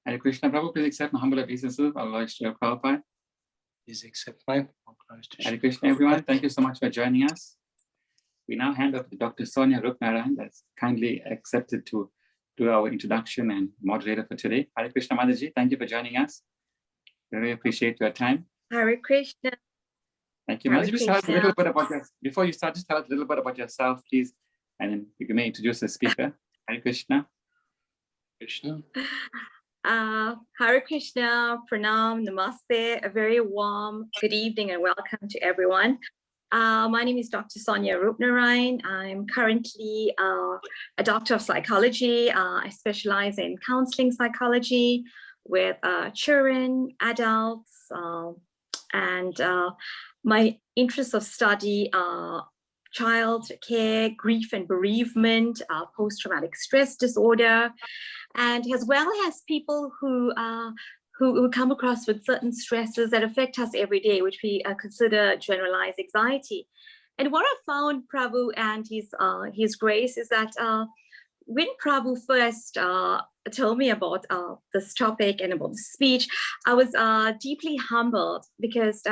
Hare Krishna. Prabhu, please accept my humble obeisances. Allah is to Prabhupada. Please accept my Hare Krishna, everyone. Thank you so much for joining us. We now hand over to Dr. Sonia Rupnarayan, that's kindly accepted to do our introduction and moderator for today. Hare Krishna, Mataji. Thank you for joining us. Really appreciate your time. Hare Krishna. Thank you. Mataji, just tell us a little bit about yourself. Before you start, just tell us a little bit about yourself, please. And then you may introduce the speaker. Hare Krishna. Krishna. Hare Krishna, Pranam, Namaste, a very warm good evening and welcome to everyone. My name is Dr. Sonia Rupnarayan. I'm currently a doctor of psychology. I specialize in counseling psychology with children, adults, and my interests of study are child care, grief and bereavement, post-traumatic stress disorder, and as well as people who come across with certain stresses that affect us every day, which we consider generalized anxiety. And what I found, Prabhu and his grace, is that when Prabhu first told me about this topic and about the speech, I was deeply humbled because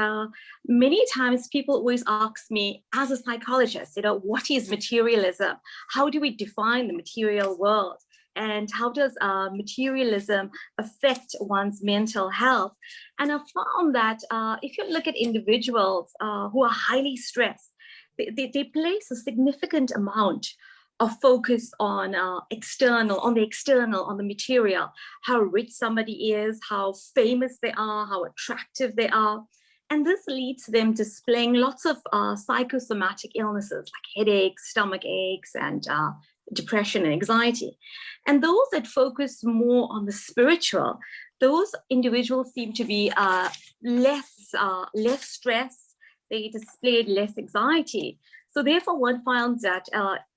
many times people always ask me, as a psychologist, what is materialism? How do we define the material world? And how does materialism affect one's mental health? And I found that if you look at individuals who are highly stressed, they place a significant amount of focus on the external, on the material, how rich somebody is, how famous they are, how attractive they are. And this leads to them displaying lots of psychosomatic illnesses like headaches, stomach aches, and depression and anxiety. And those that focus more on the spiritual, those individuals seem to be less stressed, they displayed less anxiety. So therefore, one finds that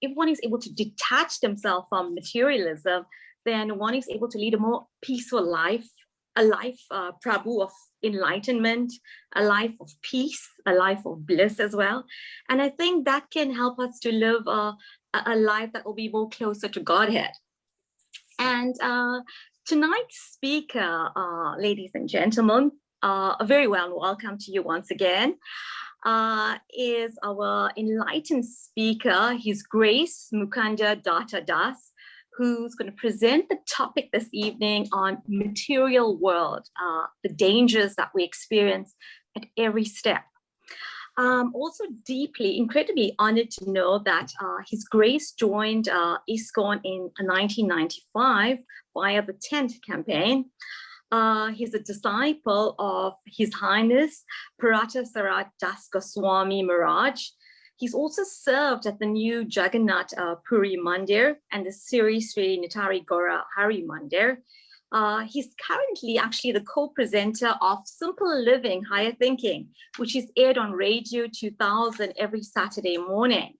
if one is able to detach themselves from materialism, then one is able to lead a more peaceful life, a life, Prabhu, of enlightenment, a life of peace, a life of bliss as well. And I think that can help us to live a life that will be more closer to Godhead. And tonight's speaker, ladies and gentlemen, a very warm welcome to you once again, is our enlightened speaker, His Grace Mukunda Datta Das, who's going to present the topic this evening on material world, the dangers that we experience at every step. Also deeply, incredibly honored to know that His Grace joined ISKCON in 1995 via the 10th campaign. He's a disciple of His Highness Paratasarat Das Goswami Maharaj. He's also served at the new Jagannath Puri Mandir and the Sri Sri Nitari Gora Hari Mandir. He's currently actually the co-presenter of Simple Living, Higher Thinking, which is aired on Radio 2000 every Saturday morning.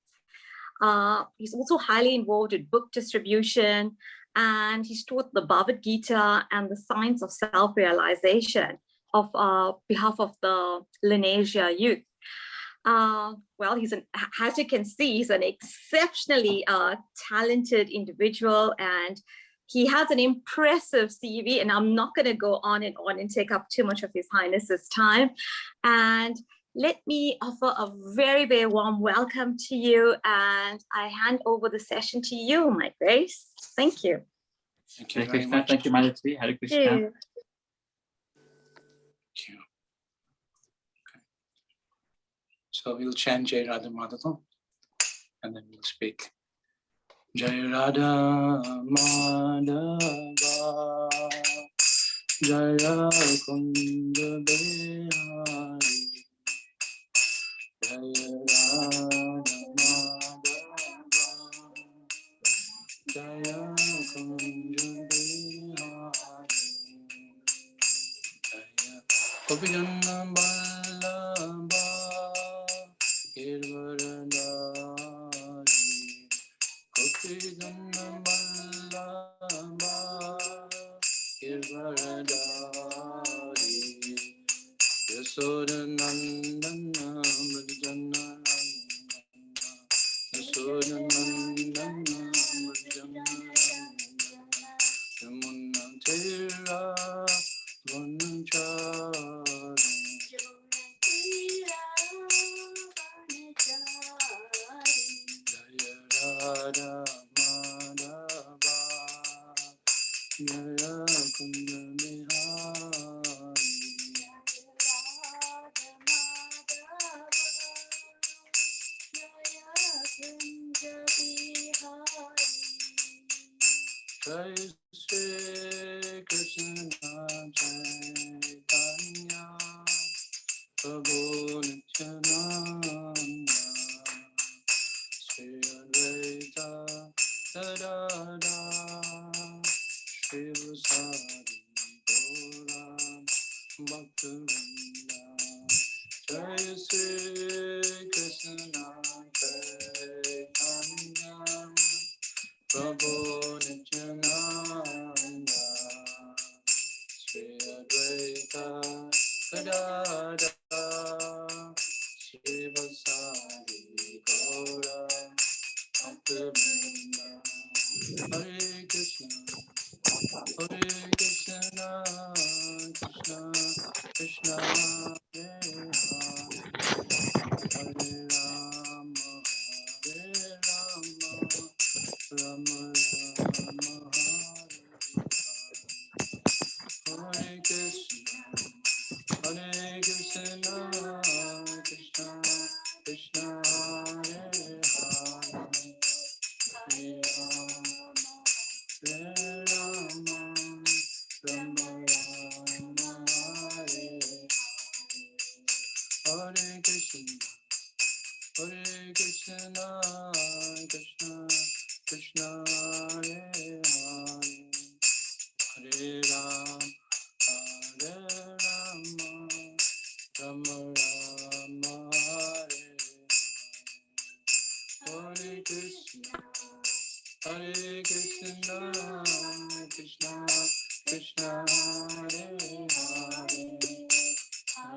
He's also highly involved in book distribution, and he's taught the Bhagavad Gita and the science of self-realization on behalf of the Lenasia youth. Well, as you can see, he's an exceptionally talented individual, and he has an impressive CV, and I'm not going to go on and take up too much of His Highness's time. And let me offer a very, very warm welcome to you, and I hand over the session to you, my Grace. Thank you. Thank you Hare very Krishna. much. Thank you, Mataji. Hare Krishna. Thank you. Thank you. Okay. So we'll chant Jai Radha Madhava and then we'll speak. Jai Radha Madhava, Jaya Kunda Bihari, Jaya Radha Madhava, Jaya Kunda Bihari, Jaya Gopijanna Vallabha, Girvaradari, Gopijanna Vallabha, Girvaradari, Yasodanandana Brajana Nandana, Yasodanandana Brajana Nandana, Yamuna Tira Jaya Kunda Bihari. Jai Shri Krishna Chaitanya Prabhu Nityananda Shri Advaita Gadada Shri Vasari Gaura Bhaktivinoda. Jai Shri Krishna Chaitanya Prabhu Nityananda Shri Advaita Gadada Shri Vasari Gaura Bhaktivinoda. Hare Krishna Krishna Krishna Hare Hare Rama Hare Rama Rama Rama Hare Krishna Krishna Krishna Hare Hare Rama Rama Rama Hare Hare Krishna Krishna Krishna Hare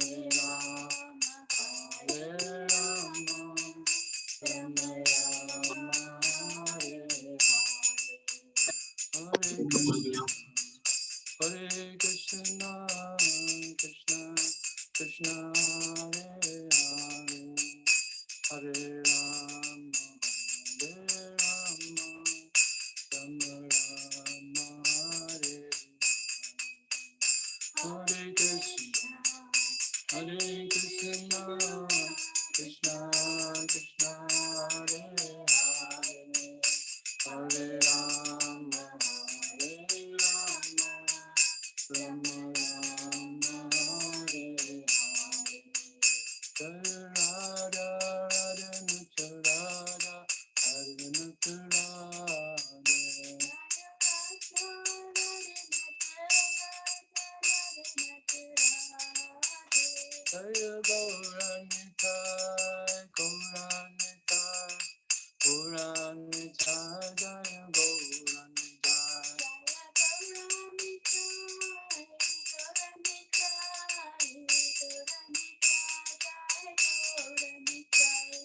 Hare Rama Rama Rama Hare Hare Krishna Krishna Krishna Hare Hare Hare Rama Rama Rama Hare Hare Krishna Krishna Krishna Hare Hare Rama Rama Rama Hare Hare Krishna Krishna Krishna Hare Hare Rama Rama Rama Hare Hare Radha Radha Nutya Radha Radha Nutya Radha Jaya Gauranitai Gauranitai Gauranitai Jaya Gauranitai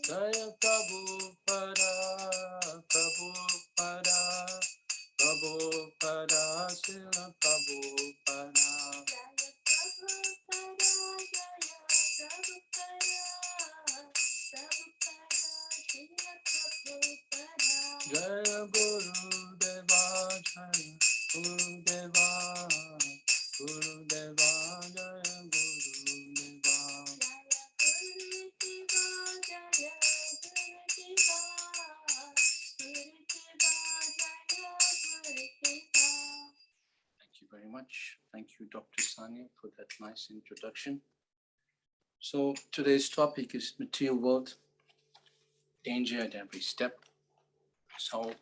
Jaya Prabhupada Prabhupada Prabhupada Srila Prabhupada Jaya Guru Deva Jaya Guru Deva Guru Deva Jaya Guru Deva Thank you very much. Thank you, Dr. Sanya, for that nice introduction. So today's topic is material world, danger at every step. So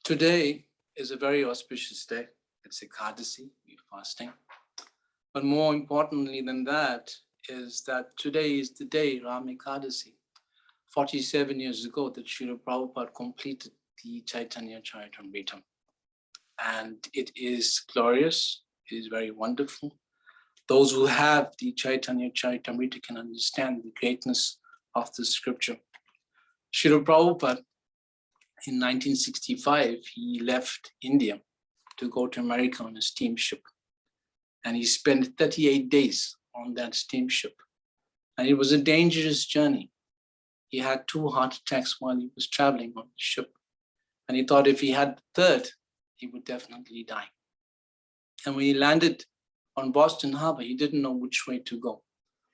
today is a very auspicious day. It's Ekadasi, we're fasting. But more importantly than that is that today is the day, Ram Ekadasi. 47 years ago that Srila Prabhupada completed the Chaitanya Charitamrita. And it is glorious, it is very wonderful. Those who have the Chaitanya Charitamrita can understand the greatness of the scripture. Srila Prabhupada, in 1965, he left India to go to America on a steamship. And he spent 38 days on that steamship. And it was a dangerous journey. He had 2 heart attacks while he was traveling on the ship. And he thought if he had the third, he would definitely die. And when he landed on Boston Harbor, he didn't know which way to go.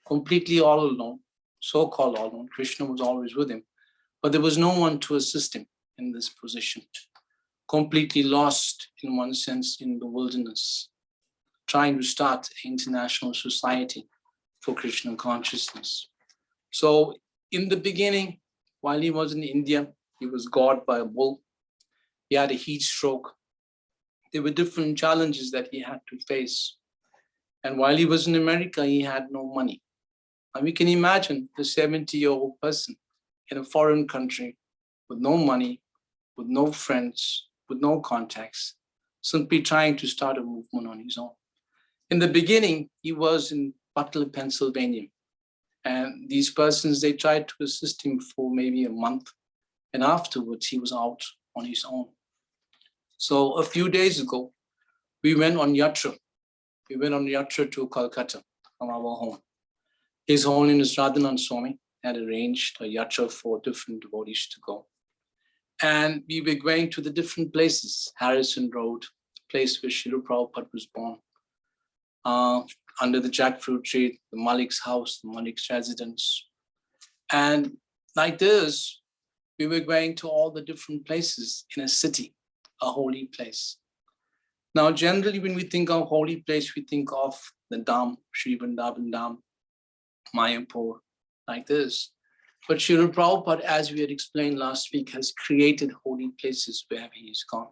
Completely all alone, so-called all alone. Krishna was always with him, but there was no one to assist him in this position. Completely lost, in one sense, in the wilderness, trying to start an international society for Krishna consciousness. So in the beginning, while he was in India, he was gored by a bull. He had a heat stroke. There were different challenges that he had to face. And while he was in America, he had no money. And we can imagine the 70-year-old person in a foreign country with no money, with no friends, with no contacts, simply trying to start a movement on his own. In the beginning, he was in Butler, Pennsylvania. And these persons, they tried to assist him for maybe a month. And afterwards, he was out on his own. So a few days ago, we went on yatra. We went on yatra to Calcutta from our home. His Holiness Radhanand Swami had arranged a yatra for different devotees to go. And we were going to the different places, Harrison Road, the place where Srila Prabhupada was born, under the jackfruit tree, the Malik's house, the Malik's residence. And like this, we were going to all the different places in a city, a holy place. Now, generally, when we think of holy place, we think of the Dham, Sri Vrindavan Dham, Mayapur, like this. But Srila Prabhupada, as we had explained last week, has created holy places wherever he is gone.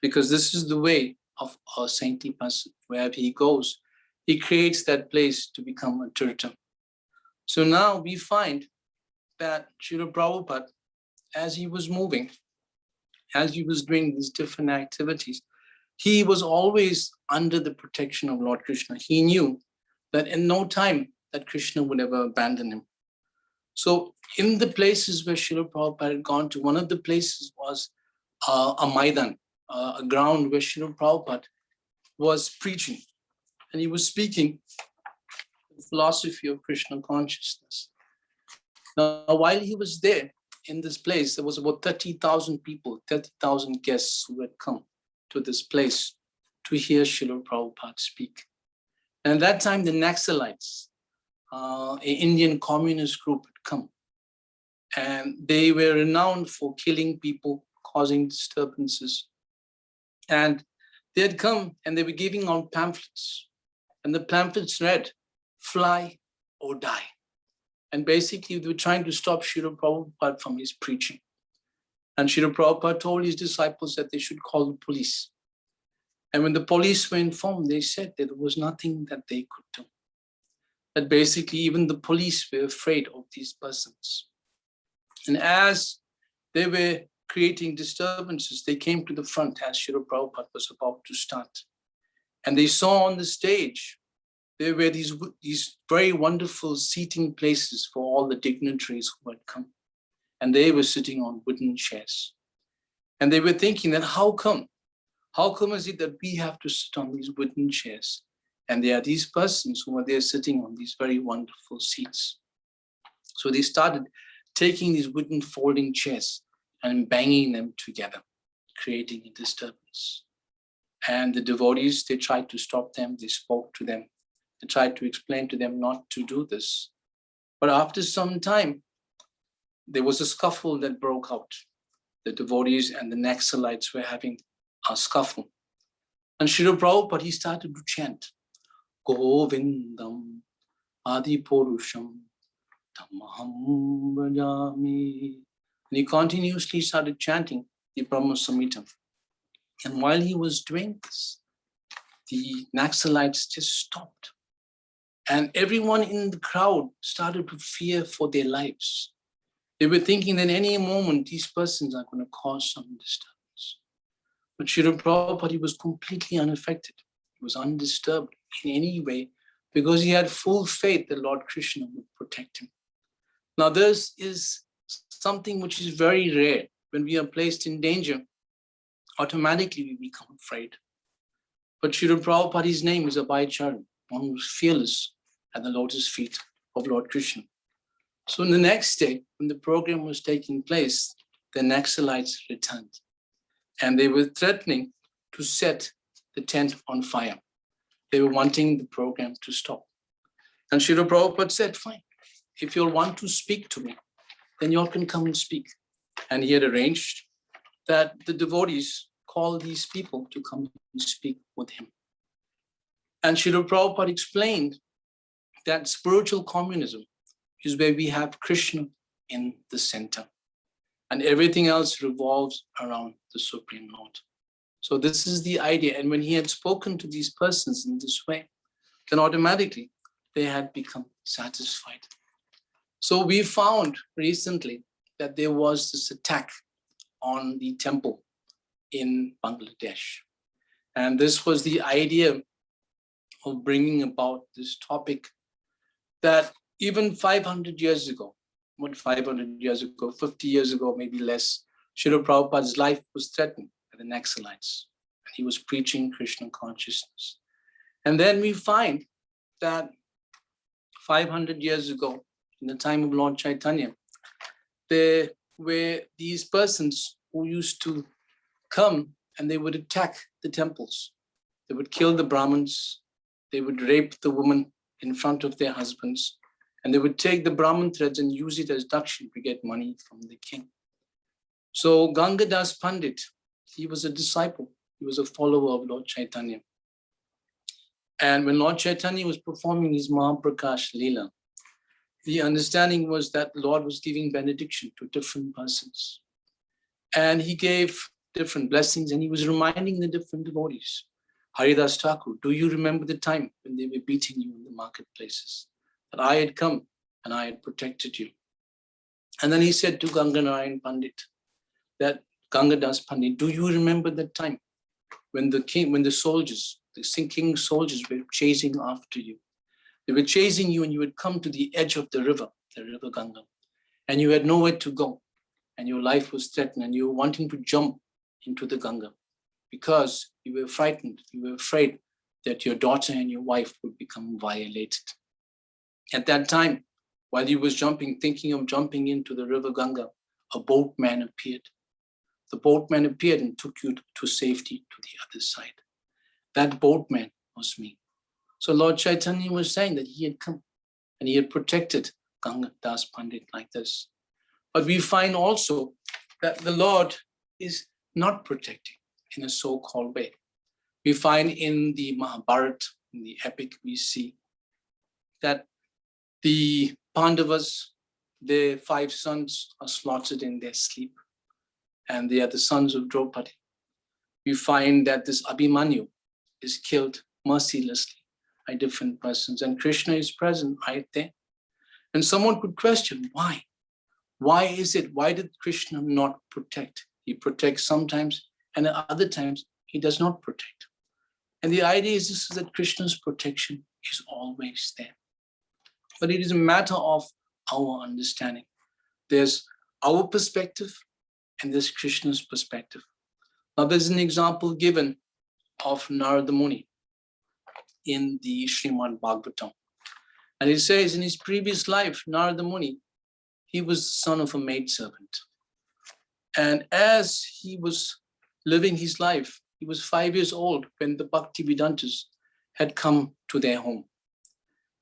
Because this is the way of a saintly person. Wherever he goes, he creates that place to become a tirtham. So now we find that Srila Prabhupada, as he was moving, as he was doing these different activities, he was always under the protection of Lord Krishna. He knew that in no time that Krishna would ever abandon him. So in the places where Srila Prabhupada had gone to, one of the places was a Maidan, a ground where Srila Prabhupada was preaching. And he was speaking the philosophy of Krishna consciousness. Now, while he was there in this place, there was about 30,000 people, 30,000 guests who had come to this place to hear Srila Prabhupada speak. And at that time, the Naxalites, an Indian communist group, had come. And they were renowned for killing people, causing disturbances. And they had come and they were giving out pamphlets. And the pamphlets read, "Fly or die." And basically, they were trying to stop Srila Prabhupada from his preaching. And Srila Prabhupada told his disciples that they should call the police. And when the police were informed, they said that there was nothing that they could do. That basically, even the police were afraid of these persons. And as they were creating disturbances, they came to the front as Srila Prabhupada was about to start. And they saw on the stage, there were these very wonderful seating places for all the dignitaries who had come. And they were sitting on wooden chairs. And they were thinking that how come is it that we have to sit on these wooden chairs? And there are these persons who are there sitting on these very wonderful seats. So they started taking these wooden folding chairs and banging them together, creating a disturbance. And the devotees, they tried to stop them, they spoke to them, they tried to explain to them not to do this. But after some time, there was a scuffle that broke out. The devotees and the Naxalites were having a scuffle. And Srila Prabhupada, he started to chant, Govindam Adipurusham Tamaham Bhajami. And he continuously started chanting the Brahma Samhita. And while he was doing this, the Naxalites just stopped. And everyone in the crowd started to fear for their lives. They were thinking that any moment these persons are going to cause some disturbance. But Srila Prabhupada, he was completely unaffected. He was undisturbed in any way because he had full faith that Lord Krishna would protect him. Now, this is something which is very rare. When we are placed in danger, automatically we become afraid. But Srila Prabhupada, his name is Abhaycharan, one who was fearless at the lotus feet of Lord Krishna. So the next day, when the program was taking place, the Naxalites returned. And they were threatening to set the tent on fire. They were wanting the program to stop. And Srila Prabhupada said, fine, if you'll want to speak to me, then you all can come and speak. And he had arranged that the devotees call these people to come and speak with him. And Srila Prabhupada explained that spiritual communism is where we have Krishna in the center, and everything else revolves around the Supreme Lord. So this is the idea. And when he had spoken to these persons in this way, then automatically they had become satisfied. So we found recently that there was this attack on the temple in Bangladesh. And this was the idea of bringing about this topic that even 500 years ago, what 500 years ago, 50 years ago, maybe less, Srila Prabhupada's life was threatened by the Naxalites. And he was preaching Krishna consciousness. And then we find that 500 years ago, in the time of Lord Chaitanya, there were these persons who used to come and they would attack the temples. They would kill the Brahmins. They would rape the women in front of their husbands. And they would take the Brahmin threads and use it as dakshin to get money from the king. So Gangadas Pandit, he was a disciple. He was a follower of Lord Chaitanya. And when Lord Chaitanya was performing his Mahaprakash Leela, the understanding was that the Lord was giving benediction to different persons. And he gave different blessings and he was reminding the different devotees. Haridas Thakur, do you remember the time when they were beating you in the marketplaces? That I had come and I had protected you. And then he said to Ganganarayan Pandit, that Gangadas Pandit, do you remember that time when the soldiers, the sinking soldiers were chasing after you? They were chasing you and you had come to the edge of the river Ganga, and you had nowhere to go and your life was threatened and you were wanting to jump into the Ganga because you were frightened, you were afraid that your daughter and your wife would become violated. At that time, while you was thinking of jumping into the river Ganga, a boatman appeared. The boatman appeared and took you to safety to the other side. That boatman was me. So Lord Chaitanya was saying that he had come and he had protected Gangadas Pandit like this. But we find also that the Lord is not protecting in a so-called way. We find in the Mahabharata, in the epic, we see that the Pandavas, their 5 sons are slaughtered in their sleep, and they are the sons of Draupadi. We find that this Abhimanyu is killed mercilessly by different persons, and Krishna is present right there. And someone could question, why? Why is it? Why did Krishna not protect? He protects sometimes, and at other times, he does not protect. And the idea is this, is that Krishna's protection is always there. But it is a matter of our understanding. There's our perspective and there's Krishna's perspective. Now there's an example given of Narada Muni in the Srimad-Bhagavatam. And it says in his previous life, Narada Muni, he was the son of a maidservant. And as he was living his life, he was 5 years old when the Bhaktiveddantas had come to their home.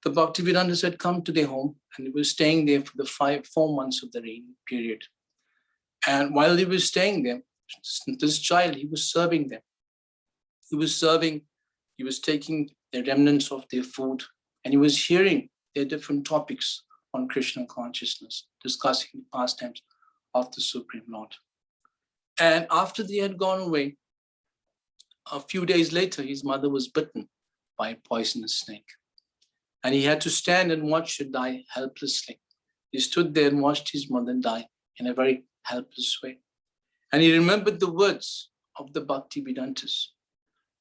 The Bhaktiveddantas had come to their home and they were staying there for the 4 months of the rainy period. And while they were staying there, this child, he was serving them. He was taking the remnants of their food, and he was hearing their different topics on Krishna consciousness, discussing the pastimes of the Supreme Lord. And after they had gone away, a few days later, his mother was bitten by a poisonous snake. And he had to stand and watch her die helplessly. He stood there and watched his mother die in a very helpless way. And he remembered the words of the Bhaktiveddantas.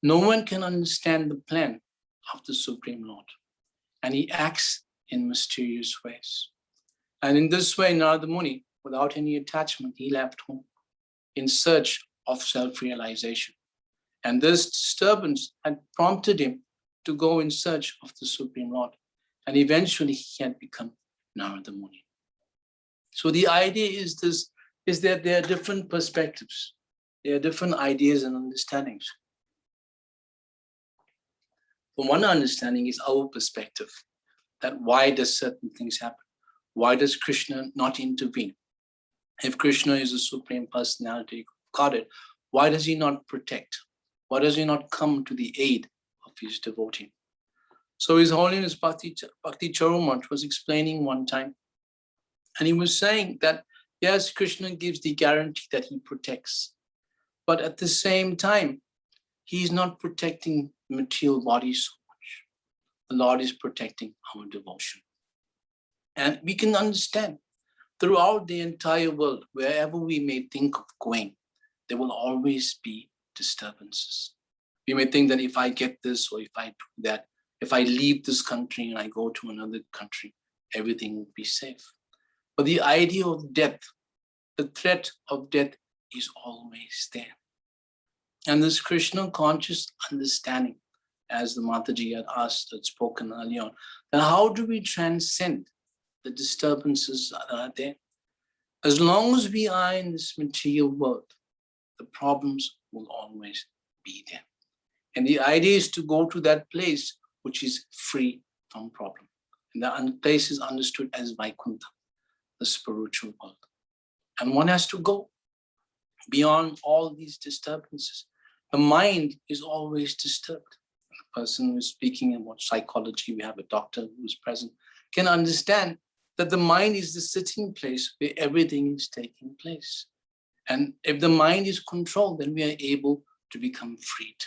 No one can understand the plan of the Supreme Lord. And he acts in mysterious ways. And in this way, Narada Muni, without any attachment, he left home in search of self-realization. And this disturbance had prompted him to go in search of the Supreme Lord. And eventually he had become Narada Muni. So the idea is this, is that there are different perspectives. There are different ideas and understandings. But one understanding is our perspective, that why does certain things happen? Why does Krishna not intervene? If Krishna is the Supreme Personality of Godhead, why does he not protect? Why does he not come to the aid of his devotee? So His Holiness Bhakti Charumat was explaining one time, and he was saying that, yes, Krishna gives the guarantee that he protects, but at the same time, he is not protecting material bodies so much. The Lord is protecting our devotion. And we can understand throughout the entire world, wherever we may think of going, there will always be disturbances. We may think that if I get this or if I do that, if I leave this country and I go to another country, everything will be safe. But the idea of death, the threat of death is always there. And this Krishna conscious understanding, as the Mataji had asked, had spoken earlier on, then how do we transcend the disturbances that are there? As long as we are in this material world, the problems will always be there. And the idea is to go to that place which is free from problem. And that place is understood as Vaikuntha, the spiritual world. And one has to go beyond all these disturbances. The mind is always disturbed. The person who is speaking about psychology, we have a doctor who is present, can understand that the mind is the sitting place where everything is taking place. And if the mind is controlled, then we are able to become freed.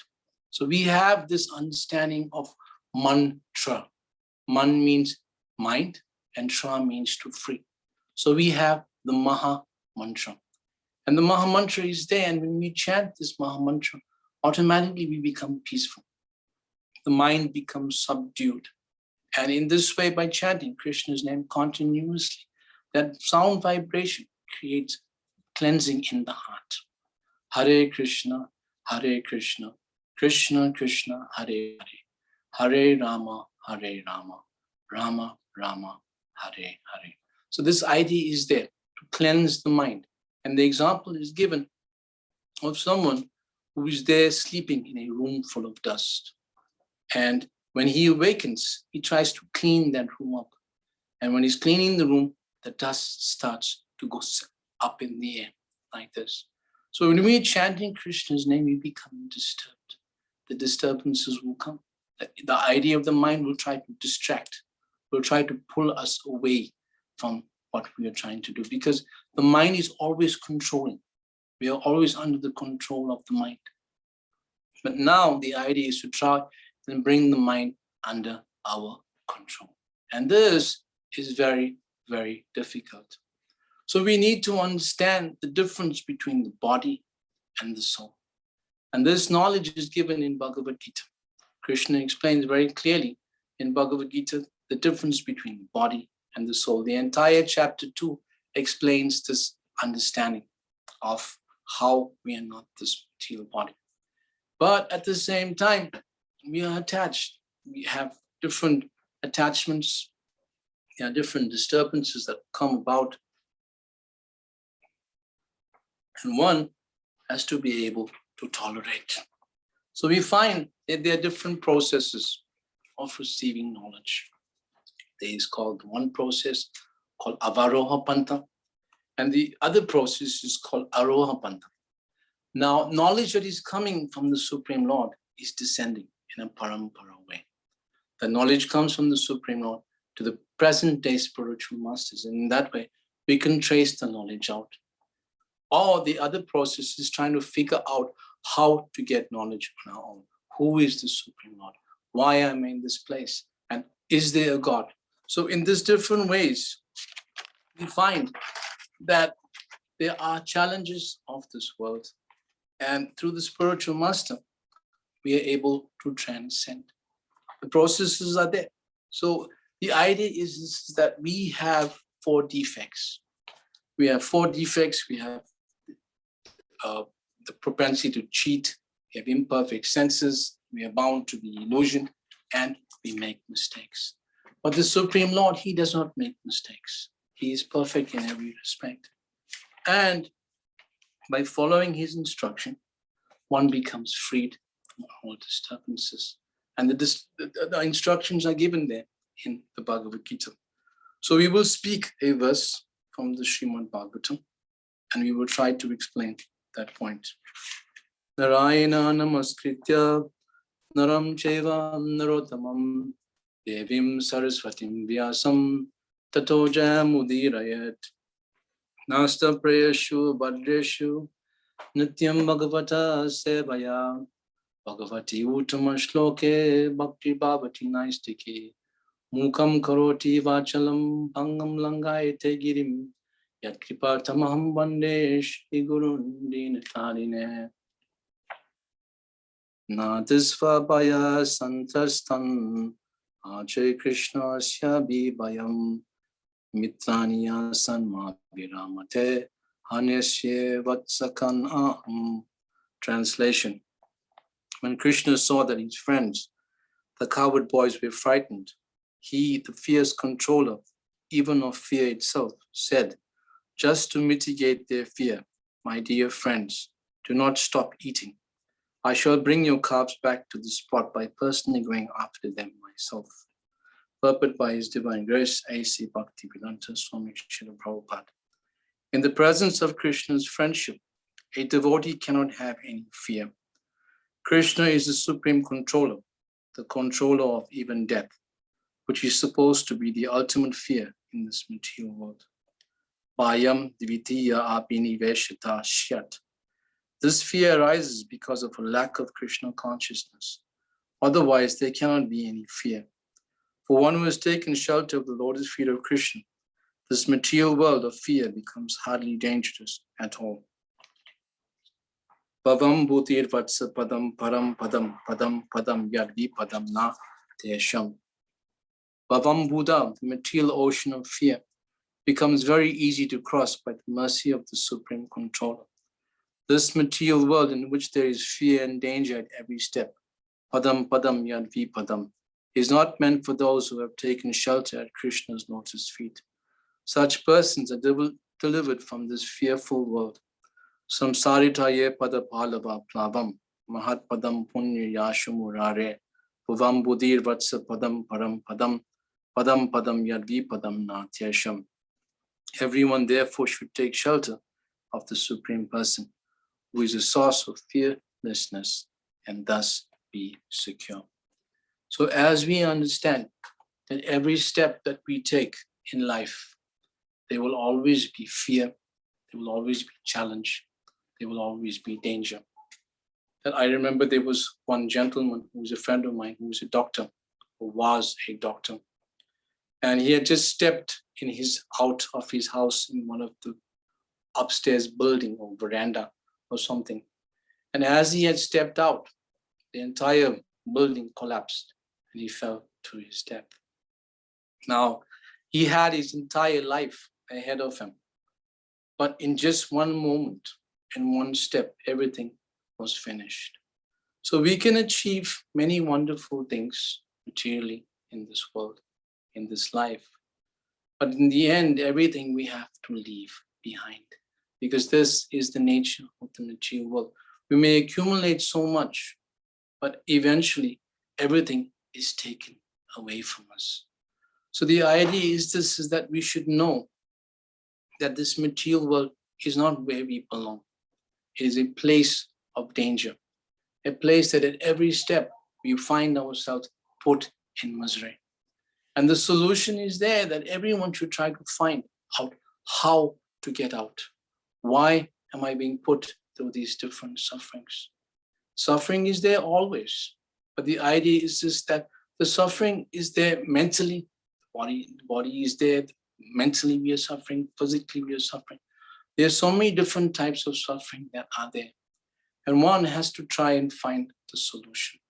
So we have this understanding of mantra. Man means mind and tra means to free. So we have the Maha Mantra. And the Maha Mantra is there, and when we chant this Maha Mantra, automatically we become peaceful. The mind becomes subdued. And in this way, by chanting Krishna's name continuously, that sound vibration creates cleansing in the heart. Hare Krishna, Krishna Krishna, Hare Hare, Hare Rama, Rama Rama, Hare Hare. So this idea is there to cleanse the mind. And the example is given of someone who is there sleeping in a room full of dust. And when he awakens, he tries to clean that room up. And when he's cleaning the room, the dust starts to go up in the air like this. So when we're chanting Krishna's name, we become disturbed. The disturbances will come. The idea of the mind will try to distract, will try to pull us away from what we are trying to do, because the mind is always controlling. We are always under the control of the mind. But now the idea is to try and bring the mind under our control. And this is very, very difficult. So we need to understand the difference between the body and the soul. And this knowledge is given in Bhagavad Gita. Krishna explains very clearly in Bhagavad Gita the difference between the body and the soul. The entire chapter 2 explains this understanding of how we are not this material body. But at the same time, we are attached. We have different attachments. There are different disturbances that come about. And one has to be able to tolerate. So we find that there are different processes of receiving knowledge. There is called one process called Avaroha Pantha, and the other process is called Aroha Pantha. Now, knowledge that is coming from the Supreme Lord is descending in a parampara way. The knowledge comes from the Supreme Lord to the present day spiritual masters, and in that way, we can trace the knowledge out. Or the other process is trying to figure out how to get knowledge on our own. Who is the Supreme Lord? Why am I in this place? And is there a God? So in these different ways, we find that there are challenges of this world. And through the spiritual master, we are able to transcend. The processes are there. So the idea is that we have 4 defects. We have 4 defects. We have the propensity to cheat. We have imperfect senses. We are bound to the illusion, and we make mistakes. But the Supreme Lord, he does not make mistakes. He is perfect in every respect. And by following his instruction, one becomes freed from all disturbances. And the instructions are given there in the Bhagavad Gita. So we will speak a verse from the Srimad-Bhagavatam, and we will try to explain that point. Narayana namaskritya naram cheva narottamam devim saraswatim vyasam tato jayamudirayat nasta prayashu badreshu nityam bhagavata sevaya bhagavati uttama shloke bhakti bhavati naistike mukam karoti vachalam bhangam langayate girim yat kripatamaham vande shri gurun dinatharine Nadisvabhaya santastan Ajay Krishna sya bhayam mitraniya sanma viramate hanyasye vatsakan aham. Translation. When Krishna saw that his friends, the coward boys, were frightened, he, the fierce controller, even of fear itself, said, just to mitigate their fear, my dear friends, do not stop eating. I shall bring your calves back to the spot by personally going after them myself. Purport by His Divine Grace, A.C. Bhaktivedanta Swami Srila Prabhupada. In the presence of Krishna's friendship, a devotee cannot have any fear. Krishna is the supreme controller, the controller of even death, which is supposed to be the ultimate fear in this material world. Bhayam dvitiya apini veshita shyat. This fear arises because of a lack of Krishna consciousness. Otherwise, there cannot be any fear. For one who has taken shelter of the lotus feet of Krishna, this material world of fear becomes hardly dangerous at all. Bhavam bhutir vatsa padam param padam padam padam yadvi padam na tesham. Bhavam Buddha, the material ocean of fear, becomes very easy to cross by the mercy of the Supreme Controller. This material world in which there is fear and danger at every step, padam padam yadvi padam, is not meant for those who have taken shelter at Krishna's lotus feet. Such persons are delivered from this fearful world. Samsaritaye pada palava plavam, mahat padam punya yashamurare, bhuvam buddhir vatsa padam param padam, padam padam yadvi padam natyasham. Everyone therefore should take shelter of the Supreme Person, who is a source of fearlessness, and thus be secure. So as we understand that every step that we take in life, there will always be fear, there will always be challenge, there will always be danger. That I remember there was one gentleman who was a friend of mine, who was a doctor, or was a doctor. And he had just stepped out of his house in one of the upstairs building or veranda or something. And as he had stepped out, the entire building collapsed and he fell to his death. Now, he had his entire life ahead of him. But in just one moment, in one step, everything was finished. So we can achieve many wonderful things materially in this world, in this life. But in the end, everything we have to leave behind, because this is the nature of the material world. We may accumulate so much, but eventually everything is taken away from us. So the idea is that we should know that this material world is not where we belong. It is a place of danger, a place that at every step we find ourselves put in misery. And the solution is there, that everyone should try to find out how to get out. Why am I being put through these different sufferings? Suffering is there always, but the idea is just that the suffering is there mentally, the body is there, mentally we are suffering, physically we are suffering. There are so many different types of suffering that are there. And one has to try and find the solution.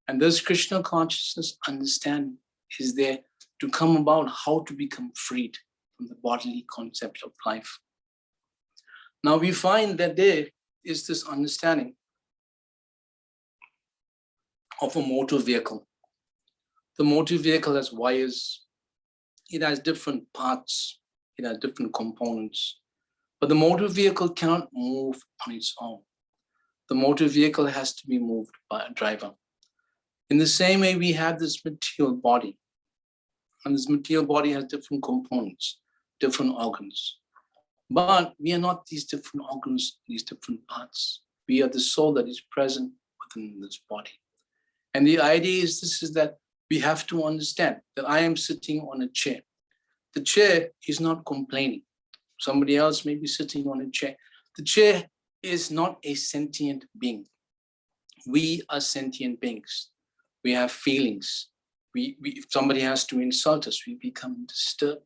And this Krishna consciousness understanding is there to come about how to become freed from the bodily concept of life. Now we find that there is this understanding of a motor vehicle. The motor vehicle has wires, it has different parts, it has different components, but the motor vehicle cannot move on its own. The motor vehicle has to be moved by a driver. In the same way, we have this material body, and this material body has different components, different organs. But we are not these different organs, these different parts. We are the soul that is present within this body. And the idea is that we have to understand that I am sitting on a chair. The chair is not complaining. Somebody else may be sitting on a chair. The chair is not a sentient being. We are sentient beings. We have feelings. If somebody has to insult us, we become disturbed.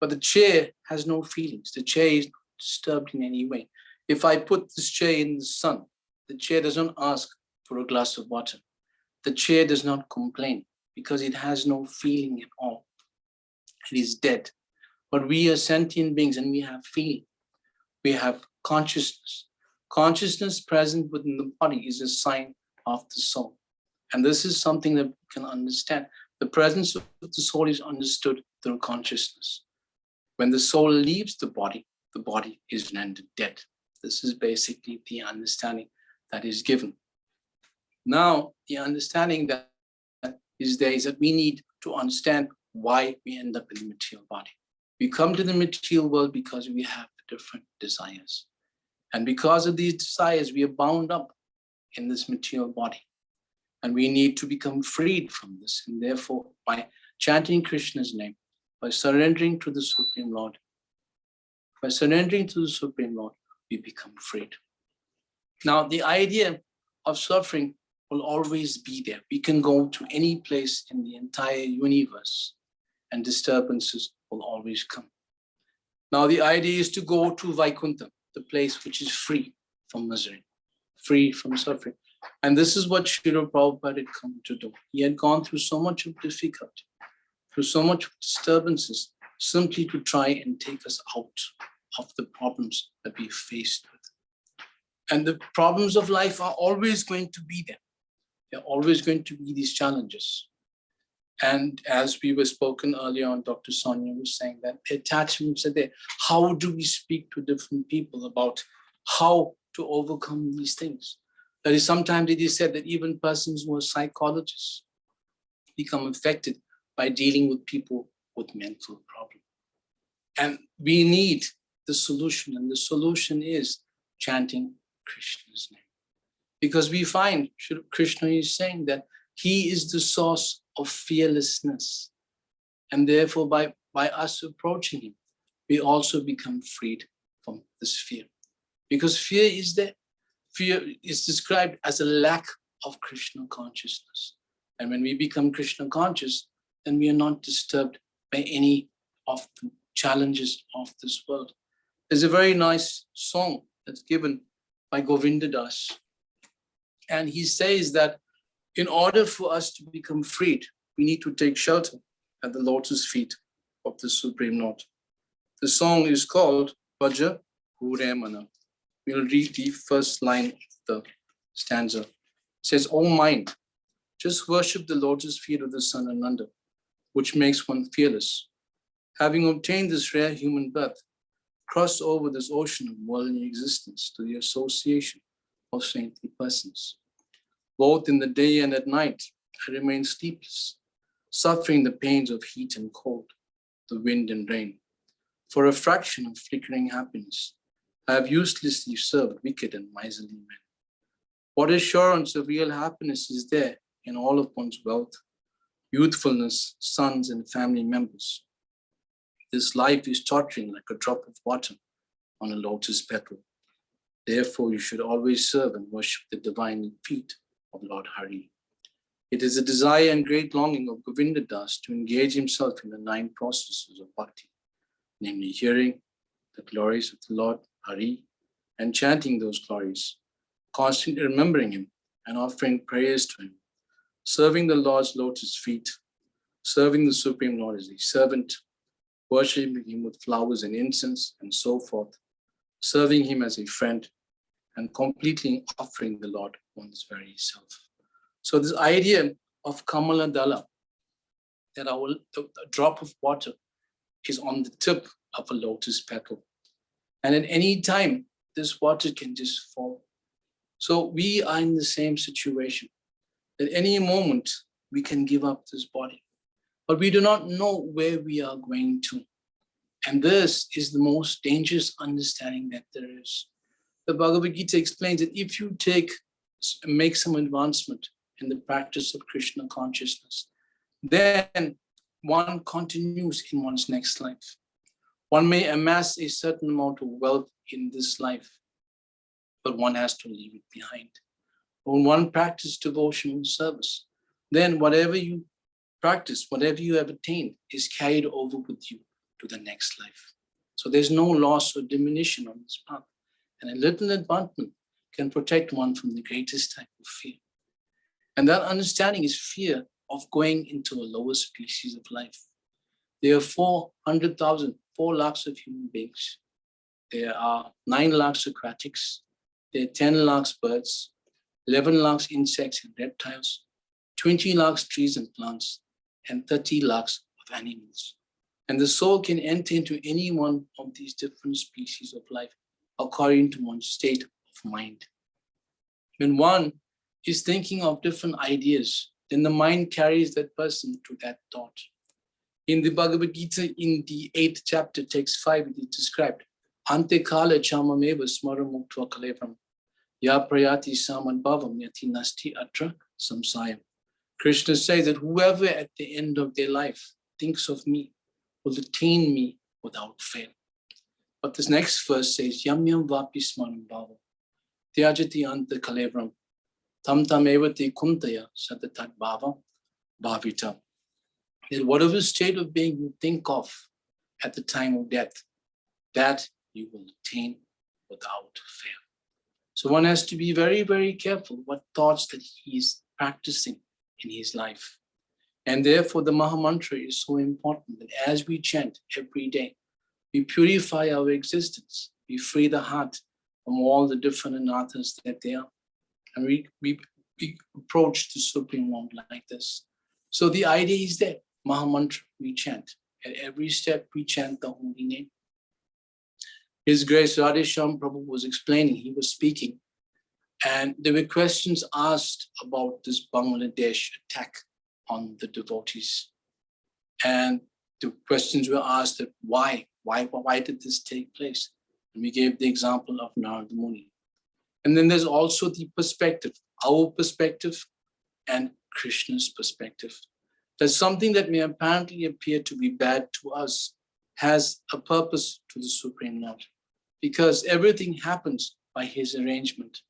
But the chair has no feelings. The chair is not disturbed in any way. If I put this chair in the sun, the chair doesn't ask for a glass of water. The chair does not complain because it has no feeling at all. It is dead. But we are sentient beings and we have feeling. We have consciousness. Consciousness present within the body is a sign of the soul. And this is something that we can understand. The presence of the soul is understood through consciousness. When the soul leaves the body is rendered dead. This is basically the understanding that is given. Now, the understanding that is there is that we need to understand why we end up in the material body. We come to the material world because we have different desires. And because of these desires, we are bound up in this material body. And we need to become freed from this. And therefore, by chanting Krishna's name, by surrendering to the Supreme Lord, we become freed. Now, the idea of suffering will always be there. We can go to any place in the entire universe and disturbances will always come. Now, the idea is to go to Vaikuntha, the place which is free from misery, free from suffering. And this is what Srila Prabhupada had come to do. He had gone through so much of difficulty, through so much of disturbances, simply to try and take us out of the problems that we faced with. And the problems of life are always going to be there. There are always going to be these challenges. And as we were spoken earlier on, Dr. Sonia was saying that the attachments are there. How do we speak to different people about how to overcome these things? That is, sometimes it is said that even persons who are psychologists become affected by dealing with people with mental problems. And we need the solution, and the solution is chanting Krishna's name. Because we find Krishna is saying that he is the source of fearlessness. And therefore, by us approaching him, we also become freed from this fear. Because fear is there. Fear is described as a lack of Krishna consciousness. And when we become Krishna conscious, then we are not disturbed by any of the challenges of this world. There's a very nice song that's given by Govinda Das. And he says that in order for us to become freed, we need to take shelter at the lotus feet of the Supreme Lord. The song is called Vaja Huremana. We'll read the first line of the stanza. It says, "O mind, just worship the lotus feet of the sun Ananda, which makes one fearless. Having obtained this rare human birth, cross over this ocean of worldly existence to the association of saintly persons. Both in the day and at night, I remain sleepless, suffering the pains of heat and cold, the wind and rain. For a fraction of flickering happiness, I have uselessly served wicked and miserly men. What assurance of real happiness is there in all of one's wealth, youthfulness, sons and family members? This life is tottering like a drop of water on a lotus petal. Therefore, you should always serve and worship the divine feet of Lord Hari. It is a desire and great longing of Govinda Das to engage himself in the 9 processes of bhakti, namely hearing the glories of the Lord Hari and chanting those glories, constantly remembering him and offering prayers to him, serving the Lord's lotus feet, serving the Supreme Lord as a servant, worshiping him with flowers and incense and so forth, serving him as a friend, and completely offering the Lord one's very self. So this idea of Kamala Dala, that a drop of water is on the tip of a lotus petal. And at any time, this water can just fall. So we are in the same situation. At any moment, we can give up this body. But we do not know where we are going to. And this is the most dangerous understanding that there is. The Bhagavad Gita explains that if you make some advancement in the practice of Krishna consciousness, then one continues in one's next life. One may amass a certain amount of wealth in this life, but one has to leave it behind. When one practices devotional service, then whatever you practice, whatever you have attained is carried over with you to the next life. So there's no loss or diminution on this path. And a little advancement can protect one from the greatest type of fear. And that understanding is fear of going into a lower species of life. There are 400,000, 4 lakhs of human beings. There are 9 lakhs aquatics. There are 10 lakhs birds, 11 lakhs insects and reptiles, 20 lakhs trees and plants, and 30 lakhs of animals. And the soul can enter into any one of these different species of life according to one's state of mind. When one is thinking of different ideas, then the mind carries that person to that thought. In the Bhagavad Gita, in the 8th chapter, text 5, it is described, Ante kala chamameva smaramuktva kalevam, ya prayati samadbhavam yati nasti atra samsayam. Krishna says that whoever at the end of their life thinks of me will attain me without fail. But this next verse says, Yam yam vapi smaram bhava, tyajati anta kalevram, tam tam evati kuntaya satatat bhava bhavita. That whatever state of being you think of at the time of death, that you will attain without fail. So one has to be very, very careful what thoughts that he is practicing in his life. And therefore the Maha Mantra is so important that as we chant every day, we purify our existence, we free the heart from all the different anarthas that there are. And we approach the Supreme Lord like this. So the idea is that Maha Mantra we chant. At every step we chant the holy name. His Grace Radhesham Prabhu was explaining, he was speaking, and there were questions asked about this Bangladesh attack on the devotees. And the questions were asked that why did this take place? And we gave the example of Narada Muni. And then there's also the perspective, our perspective and Krishna's perspective. That something that may apparently appear to be bad to us has a purpose to the Supreme Lord, because everything happens by his arrangement.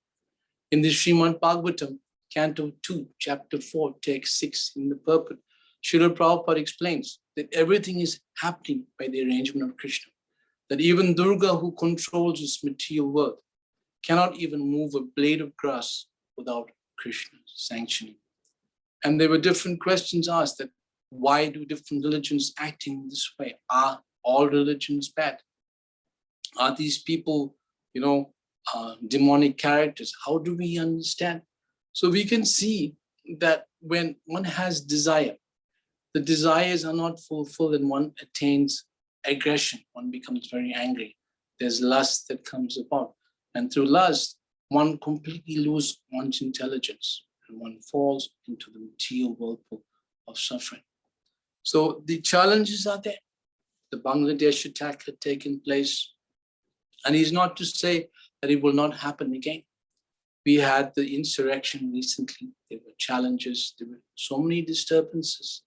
In the Srimad-Bhagavatam, Canto 2, Chapter 4, Text 6, in the purport, Srila Prabhupada explains that everything is happening by the arrangement of Krishna. That even Durga, who controls this material world, cannot even move a blade of grass without Krishna's sanctioning. And there were different questions asked that why do different religions act in this way? Are all religions bad? Are these people, demonic characters? How do we understand? So we can see that when one has desire, the desires are not fulfilled and one attains aggression. One becomes very angry. There's lust that comes about. And through lust, one completely loses one's intelligence and one falls into the material whirlpool of suffering. So the challenges are there. The Bangladesh attack had taken place. And it's not to say that it will not happen again. We had the insurrection recently. There were challenges. There were so many disturbances.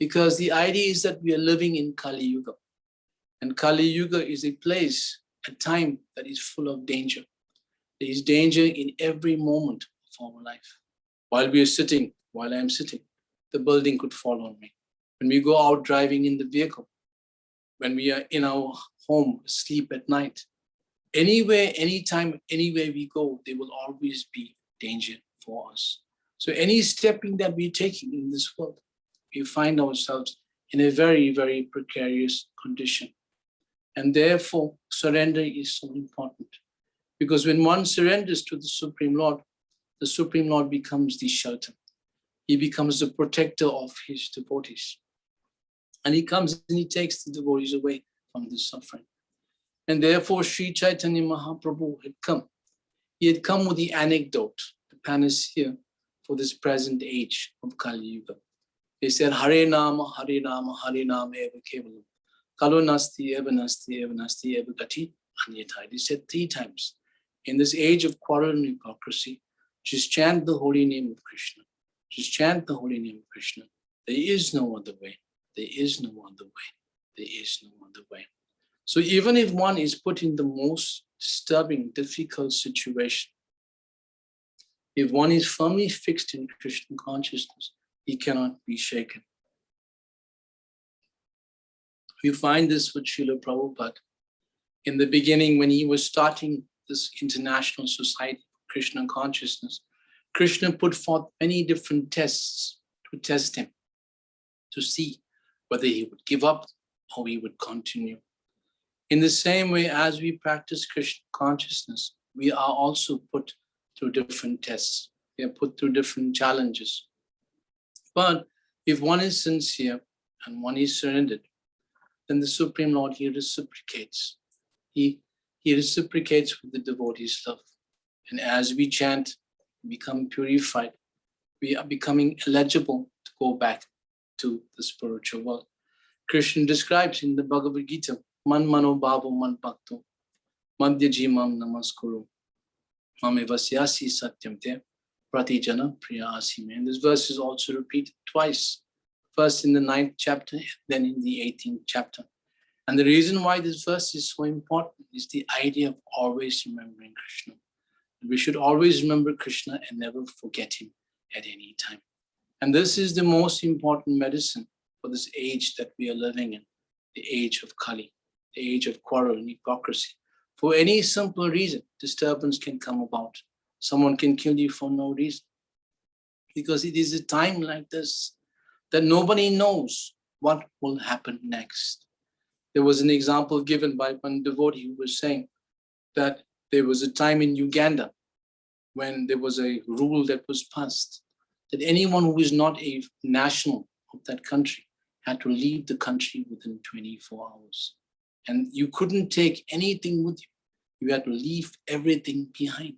Because the idea is that we are living in Kali Yuga. And Kali Yuga is a place, a time that is full of danger. There is danger in every moment of our life. While I am sitting, the building could fall on me. When we go out driving in the vehicle, when we are in our home, asleep at night, anywhere, anytime, anywhere we go, there will always be danger for us. So any stepping that we're taking in this world, we find ourselves in a very, very precarious condition. And therefore, surrender is so important. Because when one surrenders to the Supreme Lord becomes the shelter. He becomes the protector of his devotees. And he comes and he takes the devotees away from the suffering. And therefore, Sri Chaitanya Mahaprabhu had come. He had come with the anecdote, the panacea, for this present age of Kali Yuga. They said, Hare Nama, Hare Nama, Hare Nama eva kevalam. Kalu nasti, eva nasti, eva nasti, eva gati, anyata. They said 3 times. In this age of quarrel and hypocrisy, just chant the holy name of Krishna. Just chant the holy name of Krishna. There is no other way. There is no other way. There is no other way. So even if one is put in the most disturbing, difficult situation, if one is firmly fixed in Krishna consciousness, he cannot be shaken. We find this with Srila Prabhupada. In the beginning, when he was starting this international society of Krishna consciousness, Krishna put forth many different tests to test him, to see whether he would give up or he would continue. In the same way as we practice Krishna consciousness, we are also put through different tests. We are put through different challenges. But if one is sincere and one is surrendered, then the Supreme Lord, he reciprocates. He reciprocates with the devotees' love. And as we chant, become purified, we are becoming eligible to go back to the spiritual world. Krishna describes in the Bhagavad Gita, Man mano bhavo man bhakto, madhyajimam namaskuru, mame vasyasi satyam te, pratijana priya asime. And this verse is also repeated twice, first in the 9th chapter, then in the 18th chapter. And the reason why this verse is so important is the idea of always remembering Krishna. We should always remember Krishna and never forget him at any time. And this is the most important medicine for this age that we are living in, the age of Kali, the age of quarrel and hypocrisy. For any simple reason, disturbance can come about. Someone can kill you for no reason. Because it is a time like this that nobody knows what will happen next. There was an example given by one devotee who was saying that there was a time in Uganda when there was a rule that was passed that anyone who is not a national of that country had to leave the country within 24 hours. And you couldn't take anything with you. You had to leave everything behind.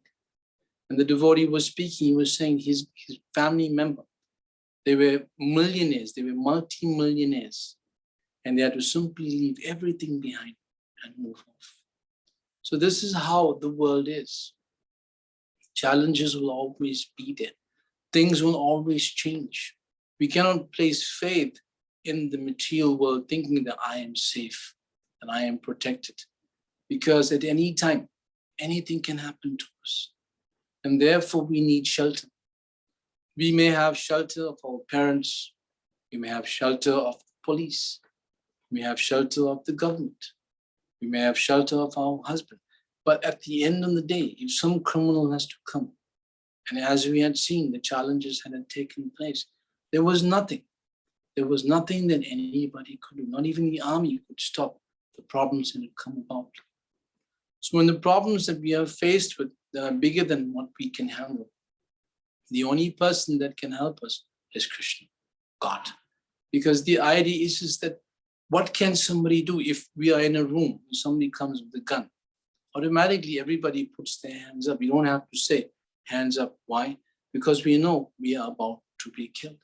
And the devotee was speaking, he was saying his family member, they were millionaires, they were multi-millionaires, and they had to simply leave everything behind and move off. So this is how the world is. Challenges will always be there. Things will always change. We cannot place faith in the material world thinking that I am safe and I am protected, because at any time, anything can happen to us. And therefore we need shelter. We may have shelter of our parents. We may have shelter of the police. We may have shelter of the government. We may have shelter of our husband. But at the end of the day, if some criminal has to come, and as we had seen, the challenges had taken place, there was nothing. There was nothing that anybody could do. Not even the army could stop the problems that had come about. So when the problems that we are faced with that are bigger than what we can handle, the only person that can help us is Krishna, God. Because the idea is that what can somebody do if we are in a room and somebody comes with a gun? Automatically, everybody puts their hands up. You don't have to say hands up. Why? Because we know we are about to be killed.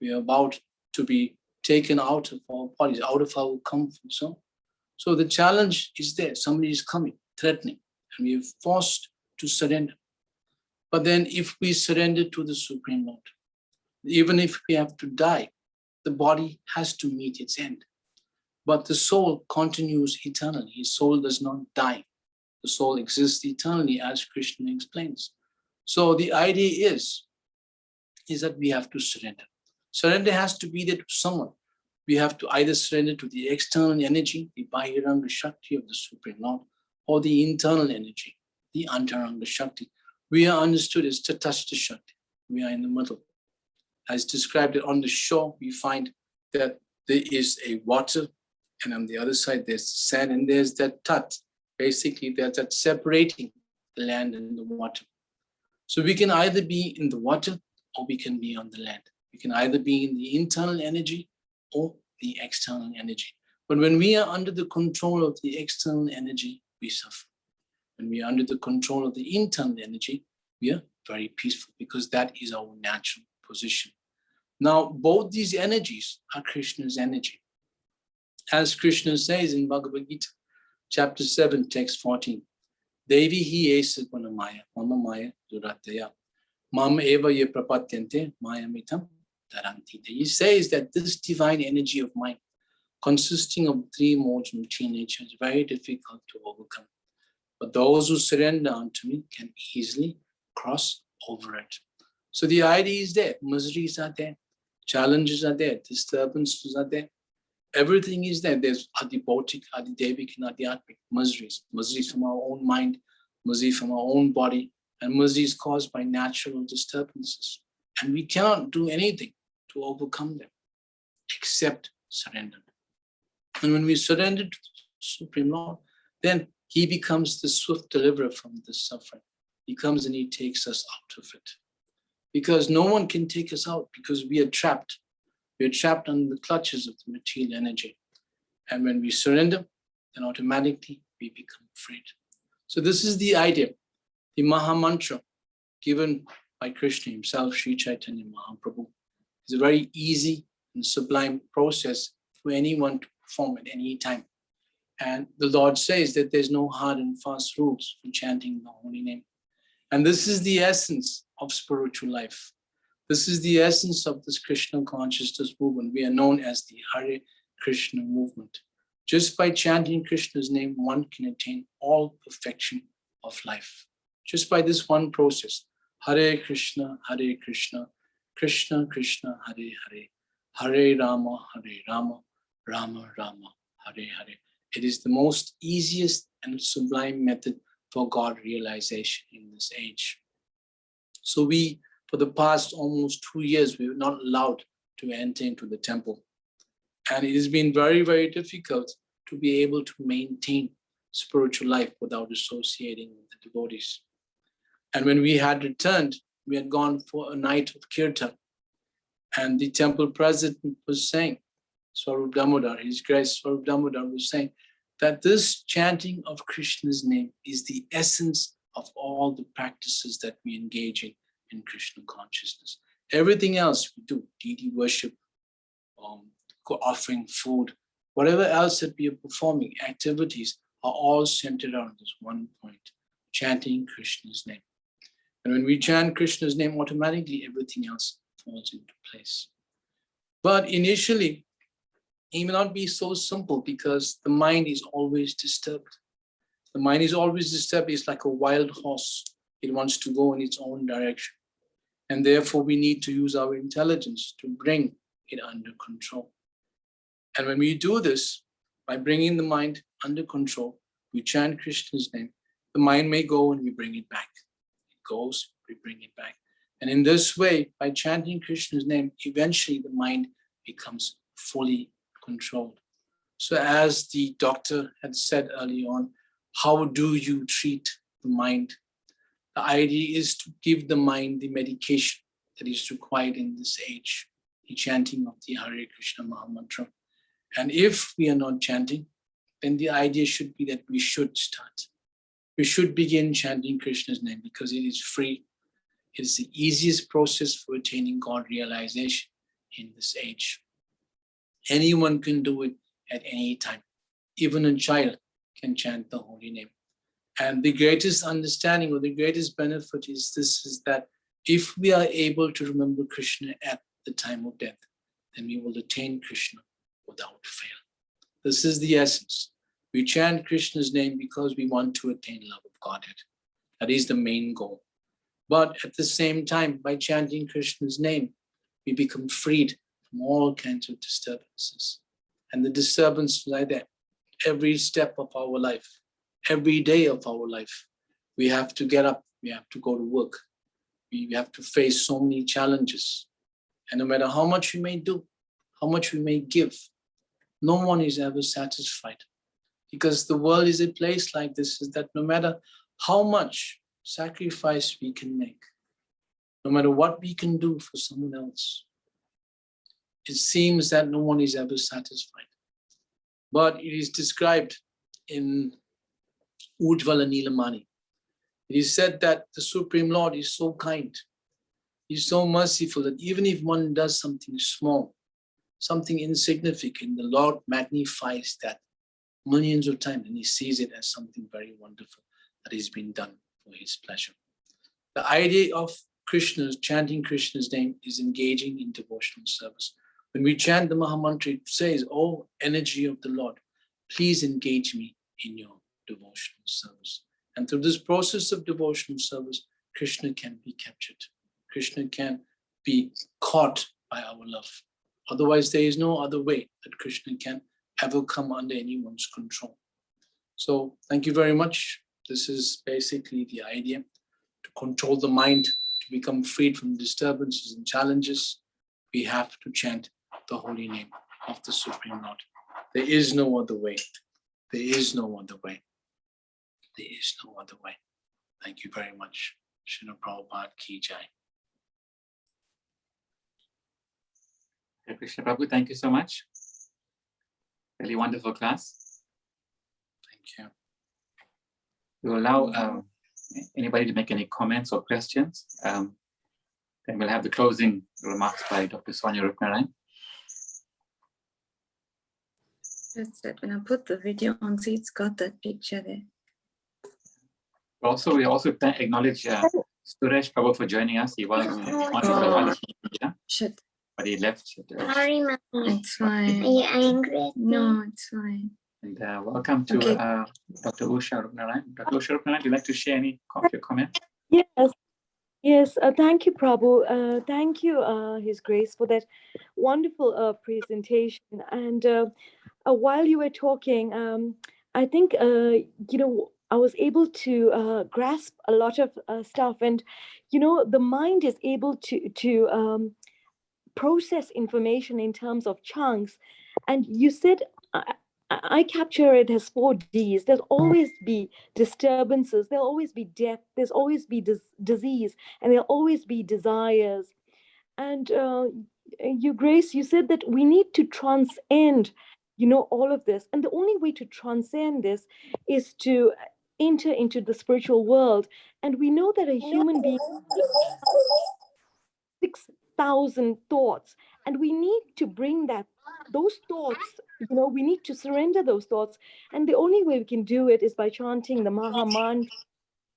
We are about to be taken out of our bodies, out of our comfort zone. So the challenge is there. Somebody is coming, threatening, and we are forced to surrender. But then if we surrender to the Supreme Lord, even if we have to die, the body has to meet its end. But the soul continues eternally. His soul does not die. The soul exists eternally, as Krishna explains. So the idea is that we have to surrender. Surrender has to be there to someone. We have to either surrender to the external energy, the Bahiranga Shakti of the Supreme Lord, or the internal energy, the Antaranga Shakti. We are understood as Tatastha Shakti. We are in the middle. As described on the shore, we find that there is a water, and on the other side there's sand, and there's that Tat. Basically, there's that separating the land and the water. So we can either be in the water or we can be on the land. We can either be in the internal energy or the external energy. But when we are under the control of the external energy, we suffer. When we are under the control of the internal energy, we are very peaceful, because that is our natural position. Now, both these energies are Krishna's energy. As Krishna says in Bhagavad Gita, chapter 7, text 14, Devi hi esa gunamaya, mama maya durataya, mam eva ye prapatyante, maya mitam taranti. He says that this divine energy of mine, consisting of three modes of material nature, is very difficult to overcome. But those who surrender unto me can easily cross over it. So the idea is there, miseries are there, challenges are there, disturbances are there. Everything is there. There's adibautic, adidevic, and adhyatmic miseries. Miseries from our own mind, misery from our own body, and miseries caused by natural disturbances. And we cannot do anything to overcome them except surrender. And when we surrender to the Supreme Lord, then He becomes the swift deliverer from this suffering. He comes and He takes us out of it. Because no one can take us out, because we are trapped. We are trapped under the clutches of the material energy. And when we surrender, then automatically we become freed. So this is the idea. The Maha Mantra given by Krishna himself, Sri Chaitanya Mahaprabhu, is a very easy and sublime process for anyone to perform at any time. And the Lord says that there's no hard and fast rules for chanting the holy name. And this is the essence of spiritual life. This is the essence of this Krishna consciousness movement. We are known as the Hare Krishna movement. Just by chanting Krishna's name, one can attain all perfection of life. Just by this one process. Hare Krishna, Krishna Krishna, Hare Hare, Hare Rama, Rama Rama, Hare Hare. It is the most easiest and sublime method for God realization in this age. So we, for the past almost 2 years, we were not allowed to enter into the temple. And it has been very, very difficult to be able to maintain spiritual life without associating with the devotees. And when we had returned, we had gone for a night of kirtan. And the temple president was saying, Swarup Damodar, His Grace Swarup Damodar was saying that this chanting of Krishna's name is the essence of all the practices that we engage in Krishna consciousness. Everything else we do, deity worship, offering food, whatever else that we are performing, activities are all centered on this one point, chanting Krishna's name. And when we chant Krishna's name, automatically everything else falls into place. But initially, it may not be so simple because the mind is always disturbed. The mind is always disturbed. It's like a wild horse. It wants to go in its own direction. And therefore, we need to use our intelligence to bring it under control. And when we do this, by bringing the mind under control, we chant Krishna's name, the mind may go and we bring it back. It goes, we bring it back. And in this way, by chanting Krishna's name, eventually the mind becomes fully controlled. So as the doctor had said early on, how do you treat the mind? The idea is to give the mind the medication that is required in this age, the chanting of the Hare Krishna Maha Mantra. And if we are not chanting, then the idea should be that we should start. We should begin chanting Krishna's name because it is free. It is the easiest process for attaining God realization in this age. Anyone can do it at any time. Even a child can chant the holy name. And the greatest understanding or the greatest benefit is this, is that if we are able to remember Krishna at the time of death, then we will attain Krishna without fail. This is the essence. We chant Krishna's name because we want to attain love of Godhead. That is the main goal. But at the same time, by chanting Krishna's name, we become freed from all kinds of disturbances. And the disturbances are there every step of our life, every day of our life. We have to get up, we have to go to work. We have to face so many challenges. And no matter how much we may do, how much we may give, no one is ever satisfied. Because the world is a place like this, is that no matter how much sacrifice we can make, no matter what we can do for someone else, it seems that no one is ever satisfied. But it is described in Ujjvala Nilamani He said that the Supreme Lord is so kind. He's so merciful that even if one does something small, something insignificant, the Lord magnifies that millions of times, and he sees it as something very wonderful that has been done for his pleasure. The idea of Krishna's chanting Krishna's name is engaging in devotional service. When we chant the Maha Mantra, it says, "Oh, energy of the Lord, please engage me in your devotional service." And through this process of devotional service, Krishna can be captured. Krishna can be caught by our love. Otherwise, there is no other way that Krishna can ever come under anyone's control. So thank you very much. This is basically the idea, to control the mind, to become freed from disturbances and challenges. We have to chant the holy name of the Supreme Lord. There is no other way. There is no other way. There is no other way. Thank you very much. Srila Prabhupada Ki Jai. Hare Krishna Prabhu, thank you so much. Really wonderful class. Thank you. We will allow anybody to make any comments or questions. Then we'll have the closing remarks by Dr. Sonia Rupnarayan. That's it. When I put the video on, see, it's got that picture there. We also acknowledge Suresh Prabhu for joining us. He was on the Shit. but he left. Sorry, Mommy. It's fine. Are you angry at me? No, it's fine. And welcome to Okay. Dr. Usha Rupnarayan. Dr. Usha Rupnarayan, would you like to share any of your comments? Yes, thank you, Prabhu. Thank you, His Grace, for that wonderful presentation. And while you were talking, I think, I was able to grasp a lot of stuff. And, the mind is able to process information in terms of chunks. And you said, I capture it as 4 Ds. There'll always be disturbances. There'll always be death. There's always be disease, and there'll always be desires. And you, Grace, you said that we need to transcend, all of this. And the only way to transcend this is to enter into the spiritual world. And we know that a human being 6,000 thoughts, and we need to bring those thoughts, we need to surrender those thoughts. And the only way we can do it is by chanting the Maha Mantra.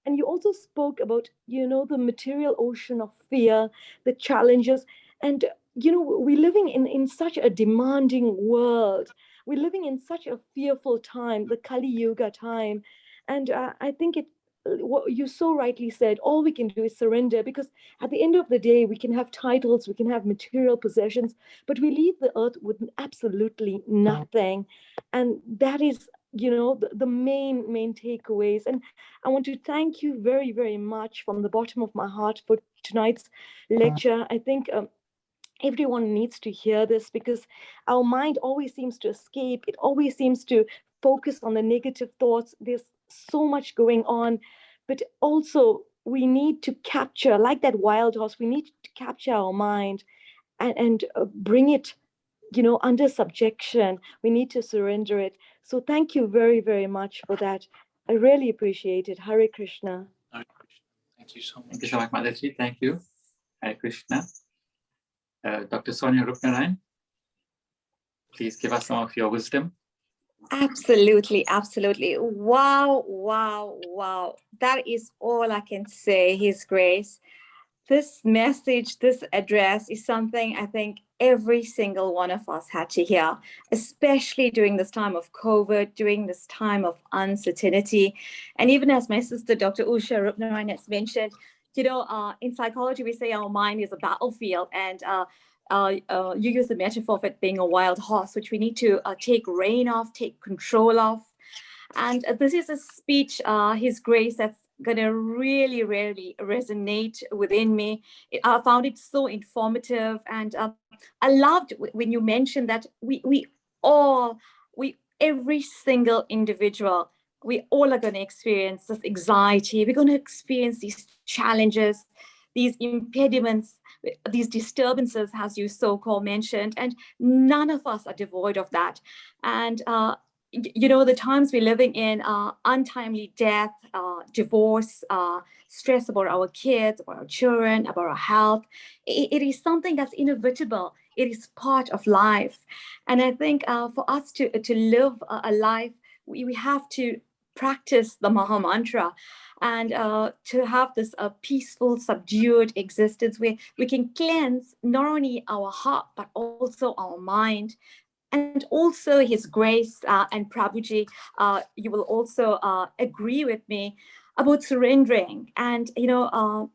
And you also spoke about, the material ocean of fear, the challenges. And, we're living in such a demanding world. We're living in such a fearful time, the Kali Yuga time. And I think what you so rightly said, all we can do is surrender, because at the end of the day, we can have titles, we can have material possessions, but we leave the earth with absolutely nothing. And that is, the main takeaways. And I want to thank you very, very much from the bottom of my heart for tonight's lecture. I think everyone needs to hear this, because our mind always seems to escape. It always seems to focus on the negative thoughts. There's so much going on, but also we need to capture, like that wild horse, we need to capture our mind and bring it, under subjection. We need to surrender it. So thank you very, very much for that. I really appreciate it. Hare Krishna. Hare Krishna. Thank you so much. Thank you so much, Mataji. Thank you. Hare Krishna. Dr. Sonia Rupnarayan, please give us some of your wisdom. Absolutely, absolutely. Wow, wow, wow. That is all I can say, His Grace. This message, this address is something I think every single one of us had to hear, especially during this time of COVID, during this time of uncertainty. And even as my sister, Dr. Usha Rupnarayan, has mentioned, in psychology, we say our mind is a battlefield, and you use the metaphor of it being a wild horse, which we need to take reign of, take control of. And this is a speech, His Grace, that's going to really, really resonate within me. I found it so informative. And I loved when you mentioned that every single individual, we all are going to experience this anxiety. We're going to experience these challenges, these impediments, these disturbances, as you so-called mentioned, and none of us are devoid of that. And the times we're living in, untimely death, divorce, stress about our kids, about our children, about our health, it is something that's inevitable. It is part of life. And I think for us to live a life, we have to practice the Maha Mantra, and to have this peaceful, subdued existence where we can cleanse not only our heart, but also our mind. And also His grace, and Prabhuji, you will also agree with me about surrendering. And,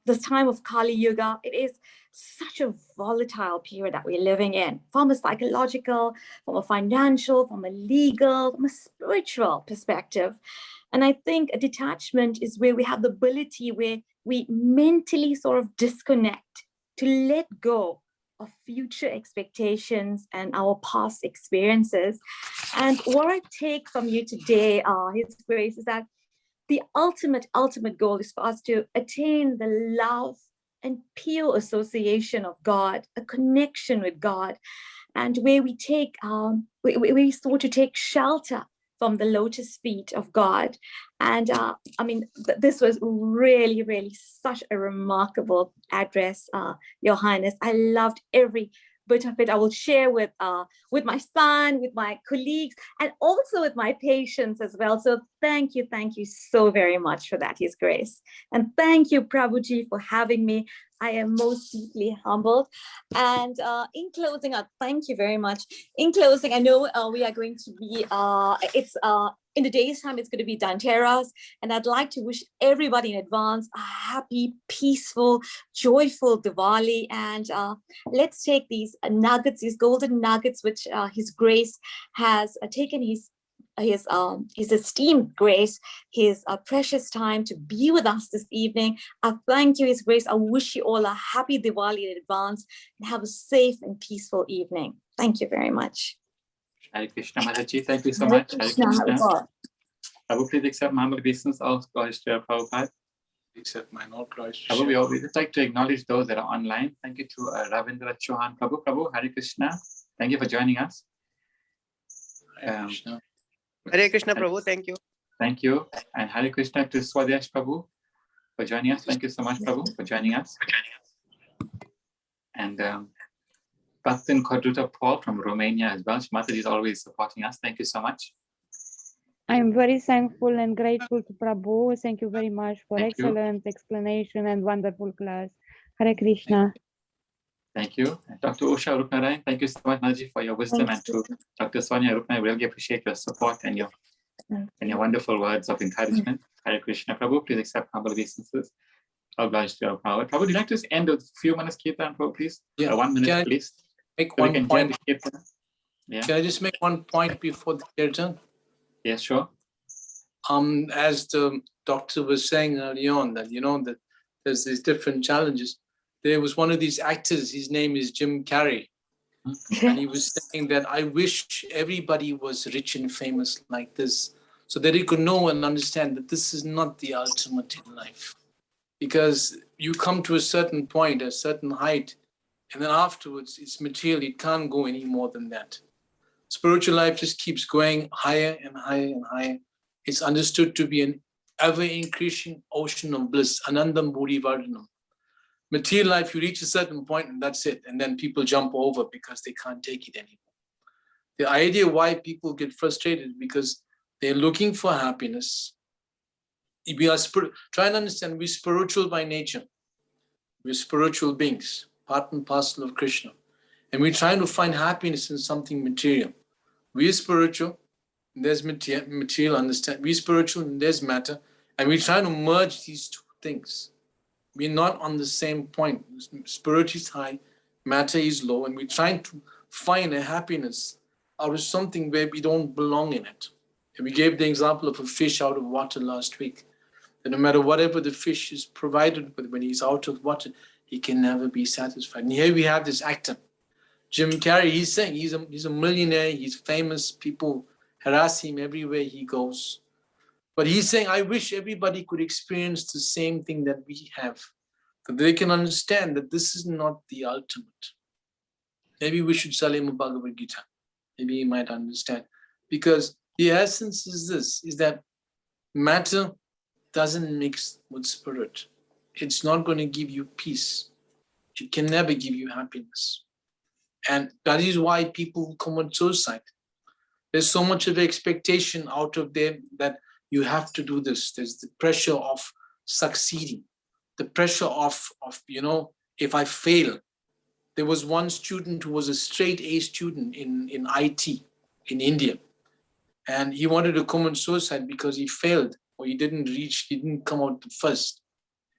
this time of Kali Yuga, it is such a volatile period that we're living in, from a psychological, from a financial, from a legal, from a spiritual perspective. And I think a detachment is where we have the ability where we mentally sort of disconnect, to let go of future expectations and our past experiences. And what I take from you today, His Grace, is that the ultimate goal is for us to attain the love and pure association of God, a connection with God, and where we take, we sort to take shelter from the lotus feet of God. And this was really, really such a remarkable address, Your Highness. I loved every bit of it. I will share with my son, with my colleagues, and also with my patients as well. So thank you so very much for that, His Grace. And thank you, Prabhuji, for having me. I am most deeply humbled. And in closing, thank you very much. In closing, I know we are going to be, in the day's time, it's going to be Dhanteras. And I'd like to wish everybody in advance a happy, peaceful, joyful Diwali. And let's take these nuggets, these golden nuggets, which His Grace has taken his esteemed Grace, his precious time to be with us this evening. I thank you, His Grace. I wish you all a happy Diwali in advance, and have a safe and peaceful evening. Thank you very much. Hare Krishna, Mataji. Thank you so much. Hare Krishna. Prabhu, please accept my humble obeisance. All glories to Prabhupada. Accept mine, all glories. Prabhu, we always just like to acknowledge those that are online. Thank you to Ravindra Chauhan. Prabhu, Hare Krishna. Thank you for joining us. Hare Krishna. Hare Krishna, Prabhu. Thank you. Thank you. And Hare Krishna to Swadesh Prabhu for joining us. Thank you so much, Prabhu, for joining us. And Bhaktin Kodruta Paul from Romania as well. Mataji is always supporting us. Thank you so much. I am very thankful and grateful to Prabhu. Thank you very much for Thank you. excellent explanation and wonderful class. Hare Krishna. Thank you. And Dr. Usha Rupnarayan, thank you so much, Mataji, for your wisdom. And to Dr. Sonia Rupnarayan, we really appreciate your support and your wonderful words of encouragement. Hare Krishna. Prabhu, please accept humble obeisances. All glories to your power. Prabhu, would you like to end with a few minutes Kirtan, Prabhu, please? Yeah. 1 minute, please. Make So we one can point. join the Kirtan. Yeah. Can I just make one point before the Kirtan? Yes, sure. As the doctor was saying early on, that that there's these different challenges. There was one of these actors, his name is Jim Carrey, and he was saying that I wish everybody was rich and famous like this, so that he could know and understand that this is not the ultimate in life. Because you come to a certain point, a certain height, and then afterwards it's material, it can't go any more than that. Spiritual life just keeps going higher and higher and higher. It's understood to be an ever-increasing ocean of bliss, Anandam Bhuri Vardhanam. Material life, you reach a certain point and that's it. And then people jump over because they can't take it anymore. The idea why people get frustrated because they're looking for happiness. We are try and understand, we're spiritual by nature. We're spiritual beings, part and parcel of Krishna. And we're trying to find happiness in something material. We're spiritual, and there's material, understand. We're spiritual, and there's matter. And we're trying to merge these two things. We're not on the same point. Spirit is high, matter is low, and we're trying to find a happiness out of something where we don't belong in it. And we gave the example of a fish out of water last week. That no matter whatever the fish is provided with, when he's out of water, he can never be satisfied. And here we have this actor, Jim Carrey. He's saying he's a millionaire, he's famous, people harass him everywhere he goes. But he's saying, I wish everybody could experience the same thing that we have, that they can understand that this is not the ultimate. Maybe we should sell him a Bhagavad Gita. Maybe he might understand. Because The essence is this, is that matter doesn't mix with spirit. It's not going to give you peace. It can never give you happiness. And that is why people commit suicide. There's so much of expectation out of them that you have to do this. There's the pressure of succeeding, the pressure of if I fail. There was one student who was a straight A student in IT in India. And he wanted to commit suicide because he failed, or he didn't come out first.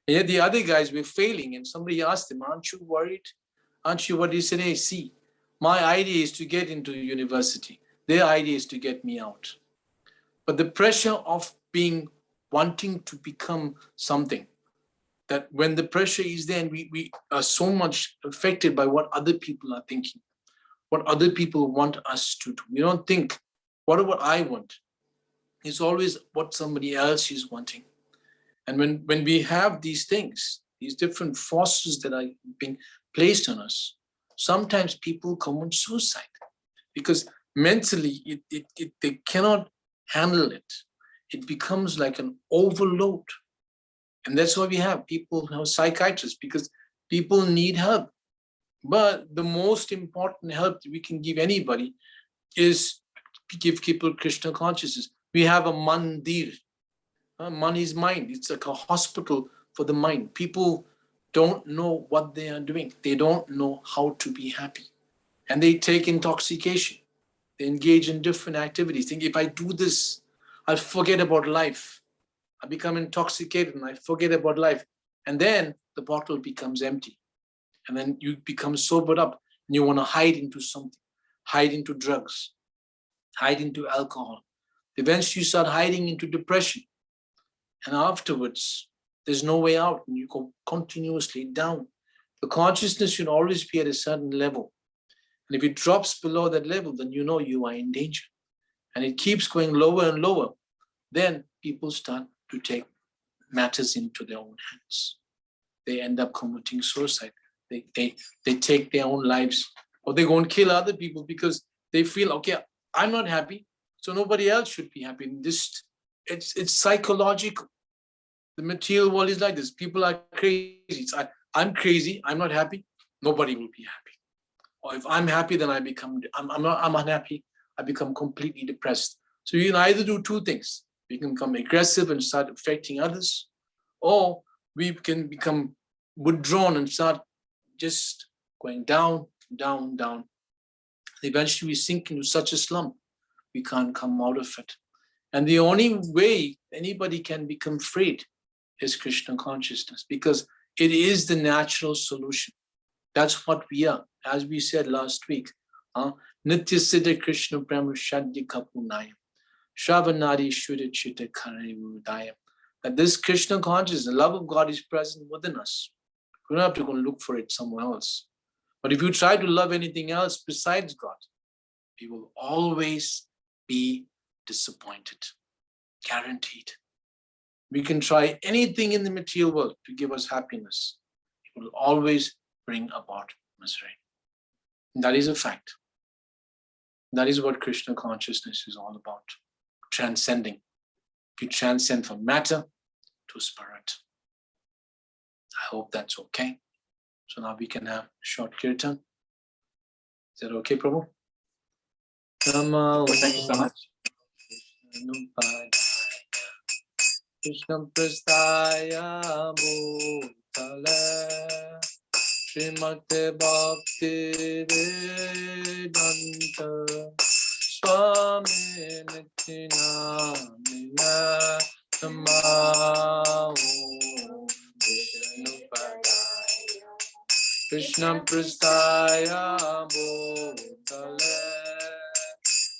And yet the other guys were failing, and somebody asked him, aren't you worried? Aren't you worried? He said, hey, see, my idea is to get into university. Their idea is to get me out. But the pressure of wanting to become something, that when the pressure is there and we are so much affected by what other people are thinking, what other people want us to do. We don't think, what I want? It's always what somebody else is wanting. And when we have these things, these different forces that are being placed on us, sometimes people commit suicide because mentally they cannot handle it. It becomes like an overload. And that's why we have people, psychiatrists, because people need help. But the most important help that we can give anybody is give people Krishna consciousness. We have a mandir. Man is mind. It's like a hospital for the mind. People don't know what they are doing. They don't know how to be happy. And they take intoxication. They engage in different activities. Think, if I do this, I'll forget about life. I become intoxicated and I forget about life. And then the bottle becomes empty. And then you become sobered up and you want to hide into something, hide into drugs, hide into alcohol. Eventually you start hiding into depression. And afterwards, there's no way out and you go continuously down. The consciousness should always be at a certain level. And if it drops below that level, then you know you are in danger. And it keeps going lower and lower. Then people start to take matters into their own hands. They end up committing suicide. They take their own lives, or they go and kill other people because they feel, okay, I'm not happy, so nobody else should be happy. It's psychological. The material world is like this. People are crazy. I'm crazy. I'm not happy. Nobody will be happy. Or if I'm happy, then I'm unhappy. I become completely depressed. So you can either do two things. We can become aggressive and start affecting others, or we can become withdrawn and start just going down, down, down. Eventually we sink into such a slump, we can't come out of it. And the only way anybody can become freed is Krishna consciousness, because it is the natural solution. That's what we are. As we said last week, Nitya Siddha Krishna Brahma Shadya Kapunayam, Shravanadi Shuddha Chitta Karayudayam. That this Krishna consciousness, the love of God, is present within us. We don't have to go and look for it somewhere else. But if you try to love anything else besides God, you will always be disappointed. Guaranteed. We can try anything in the material world to give us happiness. It will always bring about misery. And that is a fact. That is what Krishna consciousness is all about. Transcending. You transcend from matter to spirit. I hope that's okay. So now we can have a short kirtan. Is that okay, Prabhu? Thank you so much. Krishna Prasthaya Bhutale Srimate Bhakti Vedanta Swami Nityana Namah Vishnu Padaya Krishna Prasthaya Bhutale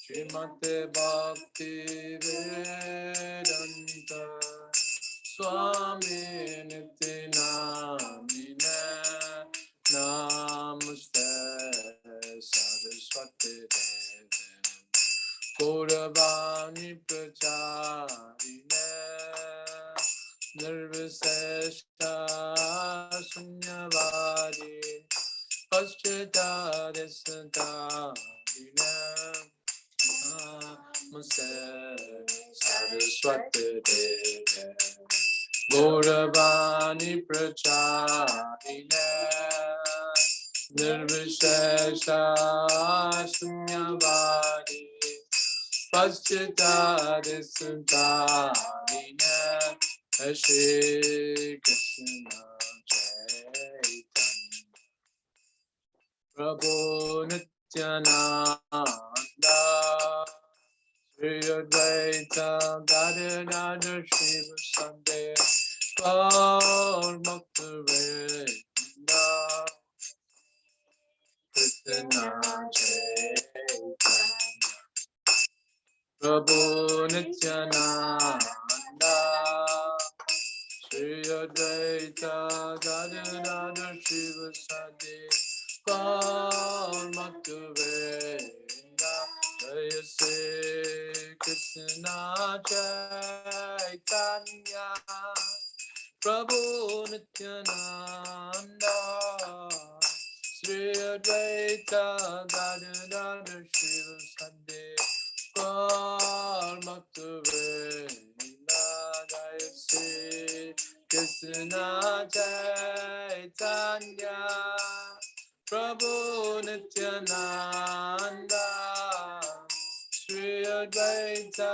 Srimate Bhakti Vedanta Swami Nityana Namaste Saraswati Devi Gauravani Pracharine Nirviseshta Sunyavadi Paschita Desata Namaste Saraswati Deve Gauravani Pracharine Nirvishesha Shunyavadi Paschitadisudhamine Shri Krishna Chaitanya Prabhu Nityananda Sri Advaita Gadadhara Shiva Sunday Gaur Bhakta-vrinda Krishna Chaitanya Prabhu Nityananda Sri Advaita Gadadhara Shiva Sunday Gaur Bhakta-vrinda Jaya Sri Krishna Chaitanya Prabhu Nityananda Sri Advaita Gadadhara Shiva Sunday Gaur Bhakta-vrinda Jaya Sri Krishna Chaitanya Prabhu Nityananda Sri Advaita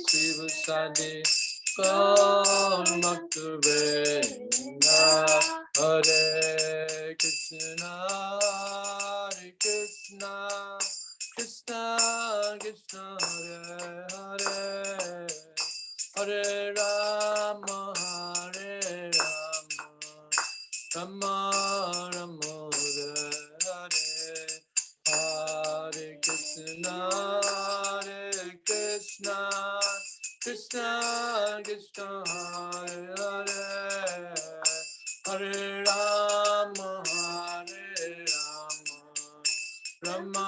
Shiva Sunday Gaur Bhakta-vrinda Hare Krishna Krishna Krishna Hare Hare Hare Rama Hare Rama Rama Rama Hare Hare Krishna Krishna Krishna Hare Hare Hare Rama Hare Rama Rama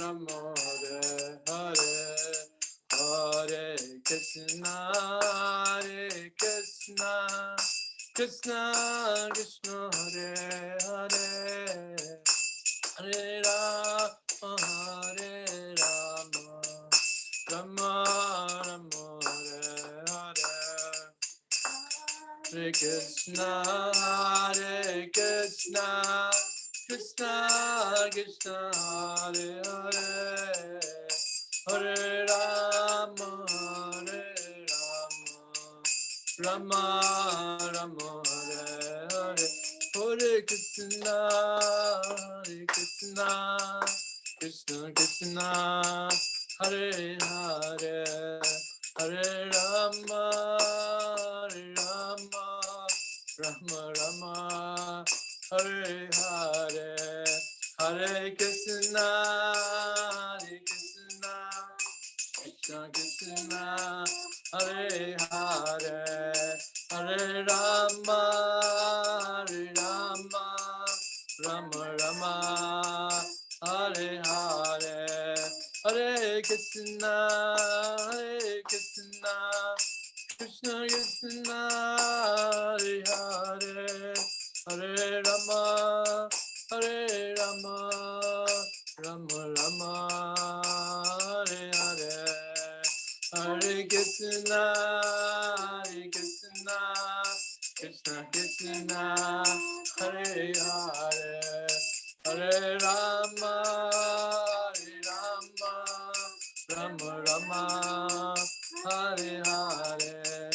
Rama Hare Hare Hare Krishna Krishna Krishna Hare Hare Hare Rama Hare Rama Rama Rama Hare Hare Hare Krishna Krishna Krishna Hare Hare Hare Rama Hare Rama Rama Hare Hare Hare Krishna Krishna Krishna Hare Hare Hare Rama Rama Rama Hare Hare Hare Krishna Krishna Krishna Hare Hare Hare Rama Rama Rama Hare Hare Hare Krishna Krishna Krishna Hare Hare Hare Rama Rama Rama Hare Hare Hare Krishna Krishna Krishna Hare Hare Hare Rama Rama Hare Hare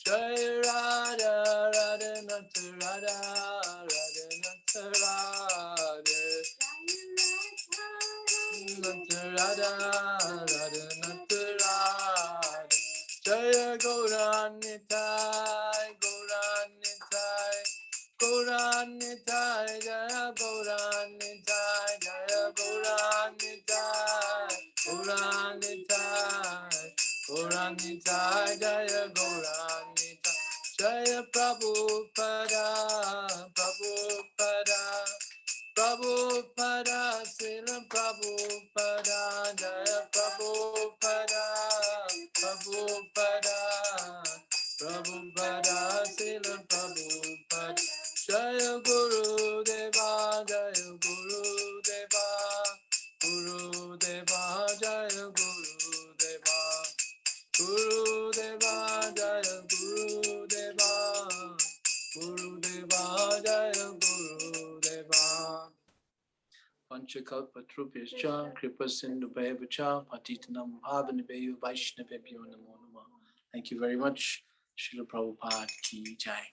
Jai Radha Radha Nata Radha Radha Nata Radha Nata Radha Radha Nata Radha Jaya Gauranitai Gauranitai Gauranitai Jaya Gauranitai Jaya Gauranitai Gauranitai Gauranitai Jaya Gauranitai Jaya Prabhupada Prabhupada Prabhupada Srila Prabhupada Jaya Prabhupada Prabhupada Prabhupada Srila Prabhupada Jaya Guru Deva Jaya Guru Deva Guru Deva Jaya Guru Panchakalpatrubhyascha Kripasindhubhayavacha Patitanam Bhavanabhayo Vaishnavebhyo Namo Namah. Thank you very much. Srila Prabhupada ki jai.